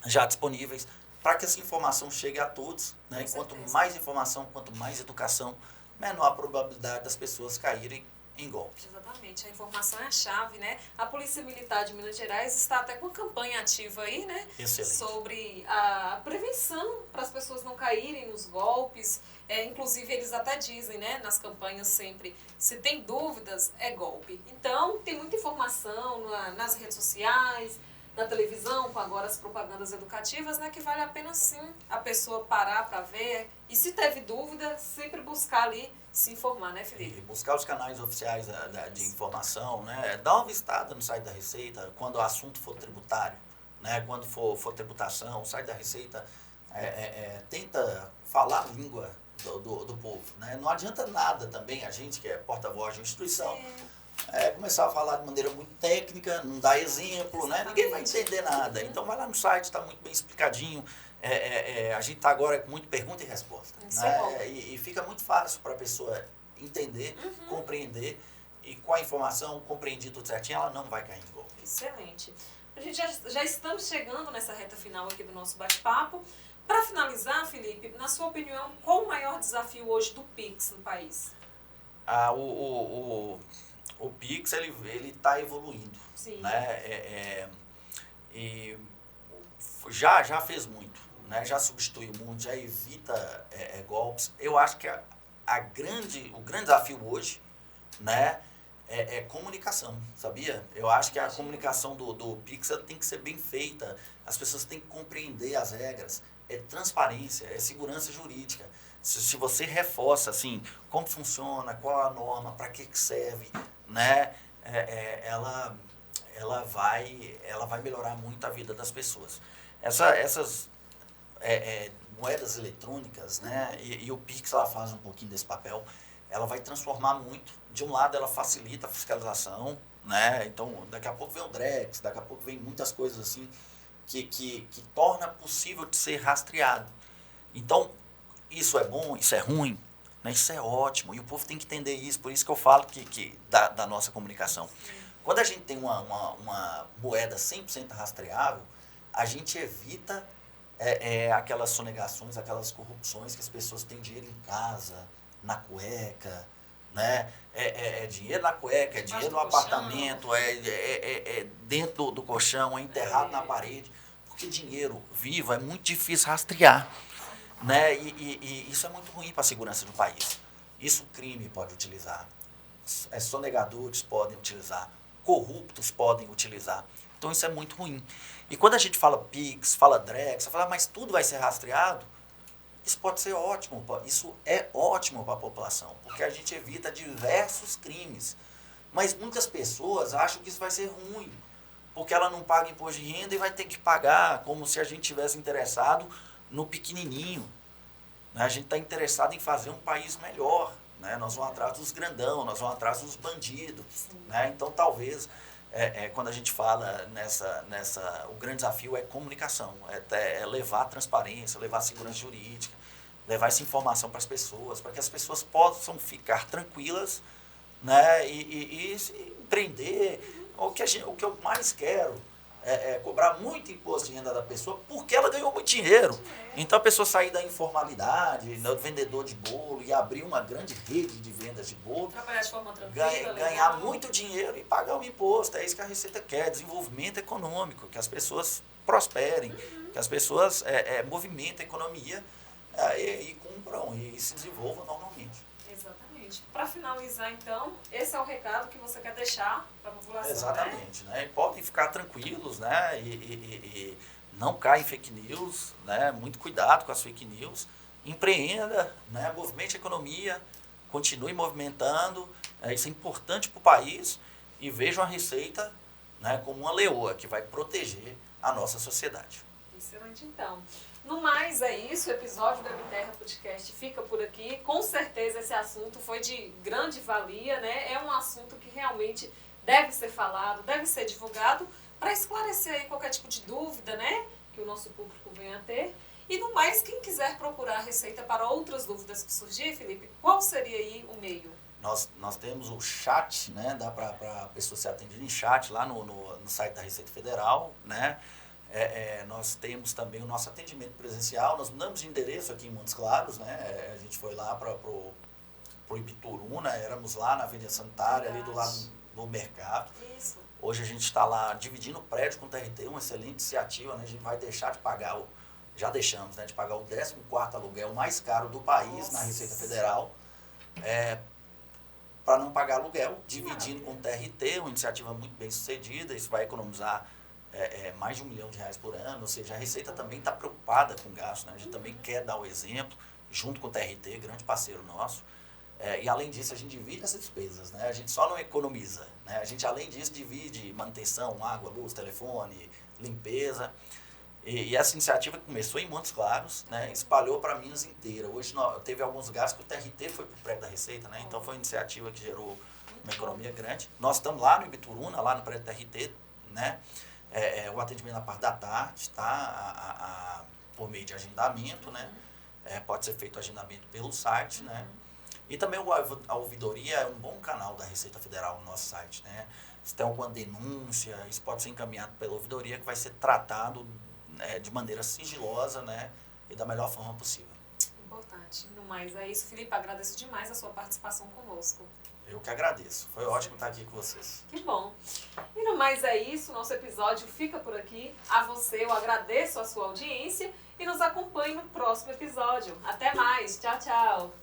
já disponíveis para que essa informação chegue a todos. Né? E quanto mais informação, quanto mais educação, menor a probabilidade das pessoas caírem em golpe. Exatamente, a informação é a chave, né? A Polícia Militar de Minas Gerais está até com uma campanha ativa aí, né? Excelente. Sobre a prevenção para as pessoas não caírem nos golpes. Inclusive, eles até dizem, né, nas campanhas sempre, se tem dúvidas, é golpe. Então, tem muita informação nas redes sociais, na televisão, com agora as propagandas educativas, né, que vale a pena sim a pessoa parar para ver. E se teve dúvida, sempre buscar ali se informar, né, Felipe? E buscar os canais oficiais de informação, né? Dá uma visitada no site da Receita quando o assunto for tributário, né? Quando for tributação, o site da Receita tenta falar a língua do povo, né? Não adianta nada também a gente que é porta-voz de uma instituição começar a falar de maneira muito técnica, não dar exemplo, né? Ninguém vai entender nada. Então vai lá no site, está muito bem explicadinho. a gente está agora com muito pergunta e resposta. Isso né? é bom. E fica muito fácil para a pessoa entender, compreender, e com a informação compreendida tudo certinho, ela não vai cair em golpe. Excelente. A gente já estamos chegando nessa reta final aqui do nosso bate-papo. Para finalizar, Felipe, na sua opinião, qual o maior desafio hoje do Pix no país? O Pix, ele está evoluindo. Sim. Né? E já fez muito, né? Já substituiu muito, já evita golpes. Eu acho que o grande desafio hoje, né, é comunicação, sabia? Eu acho que a comunicação do Pix tem que ser bem feita, as pessoas têm que compreender as regras, é transparência, é segurança jurídica. Se você reforça assim, como funciona, qual a norma, para que serve, né, ela vai melhorar muito a vida das pessoas. Essas moedas eletrônicas, né, e o Pix ela faz um pouquinho desse papel, ela vai transformar muito. De um lado, ela facilita a fiscalização, né? Então, daqui a pouco vem o Drex, daqui a pouco vem muitas coisas assim que torna possível de ser rastreado. Então, isso é bom, isso é ruim, né? Isso é ótimo, e o povo tem que entender isso, por isso que eu falo da nossa comunicação. Quando a gente tem uma moeda 100% rastreável, a gente evita aquelas sonegações, aquelas corrupções que as pessoas têm dinheiro em casa, na cueca, né? É dinheiro na cueca, é dinheiro no apartamento, é dentro do colchão, é enterrado na parede. Porque dinheiro vivo é muito difícil rastrear, né? E isso é muito ruim para a segurança do país. Isso o crime pode utilizar, sonegadores podem utilizar, corruptos podem utilizar. Então isso é muito ruim. E quando a gente fala Pix, fala Drex, você fala, mas tudo vai ser rastreado? Isso pode ser ótimo, isso é ótimo para a população, porque a gente evita diversos crimes. Mas muitas pessoas acham que isso vai ser ruim, porque ela não paga imposto de renda e vai ter que pagar como se a gente tivesse interessado no pequenininho. A gente está interessado em fazer um país melhor, né? Nós vamos atrás dos grandão, nós vamos atrás dos bandidos. Né? Então, talvez, quando a gente fala o grande desafio é comunicação, é levar transparência, levar segurança jurídica, levar essa informação para as pessoas, para que as pessoas possam ficar tranquilas, né, e empreender. O que eu mais quero é cobrar muito imposto de renda da pessoa porque ela ganhou muito dinheiro. Então a pessoa sair da informalidade, do vendedor de bolo, e abrir uma grande rede de vendas de bolo, trabalhar de forma tranquila, ganhar muito dinheiro e pagar o imposto. É isso que a Receita quer, desenvolvimento econômico, que as pessoas prosperem, que as pessoas movimentem a economia e cumpram e se desenvolvam normalmente. Exatamente. Para finalizar, então, esse é o recado que você quer deixar para a população. Exatamente. Né? E podem ficar tranquilos, né? E não caem em fake news, né? Muito cuidado com as fake news. Empreenda, né? Movimente a economia, continue movimentando. Isso é importante para o país. E vejam a Receita, né, como uma leoa que vai proteger a nossa sociedade. Excelente, então. No mais, é isso. O episódio do Webterra Podcast fica por aqui. Com certeza esse assunto foi de grande valia, né? É um assunto que realmente deve ser falado, deve ser divulgado para esclarecer aí qualquer tipo de dúvida, né? Que o nosso público venha a ter. E no mais, quem quiser procurar a Receita para outras dúvidas que surgir, Felipe, qual seria aí o meio? Nós temos o chat, né? Dá para a pessoa ser atendida em chat lá no site da Receita Federal, né? Nós temos também o nosso atendimento presencial. Nós mudamos de endereço aqui em Montes Claros, né? A gente foi lá para o Ibituruna, éramos lá na Avenida Sanitária, ali do lado do mercado. Isso. Hoje a gente está lá dividindo o prédio com o TRT, uma excelente iniciativa, né? A gente vai deixar de pagar, já deixamos, né? De pagar o 14º aluguel mais caro do país na Receita Federal, para não pagar aluguel, dividindo com o TRT, uma iniciativa muito bem sucedida. Isso vai economizar mais de R$1 milhão por ano, ou seja, a Receita também está preocupada com o gasto, né? A gente também quer dar o exemplo, junto com o TRT, grande parceiro nosso, e além disso a gente divide essas despesas, né? A gente só não economiza, né? A gente além disso divide manutenção, água, luz, telefone, limpeza, e essa iniciativa que começou em Montes Claros, né? Espalhou para Minas inteira. Hoje teve alguns gastos que o TRT foi para o prédio da Receita, né? Então foi uma iniciativa que gerou uma economia grande. Nós estamos lá no Ibituruna, lá no prédio da TRT, né? O atendimento na parte da tarde, tá? por meio de agendamento, né? Pode ser feito agendamento pelo site, né? E também a ouvidoria é um bom canal da Receita Federal no nosso site, né? Se tem alguma denúncia, isso pode ser encaminhado pela ouvidoria, que vai ser tratado, né, de maneira sigilosa, né? E da melhor forma possível. Importante. No mais, é isso, Felipe. Agradeço demais a sua participação conosco. Eu que agradeço. Foi ótimo estar aqui com vocês. Que bom. E no mais é isso, nosso episódio fica por aqui. A você eu agradeço a sua audiência e nos acompanhe no próximo episódio. Até mais. Tchau, tchau.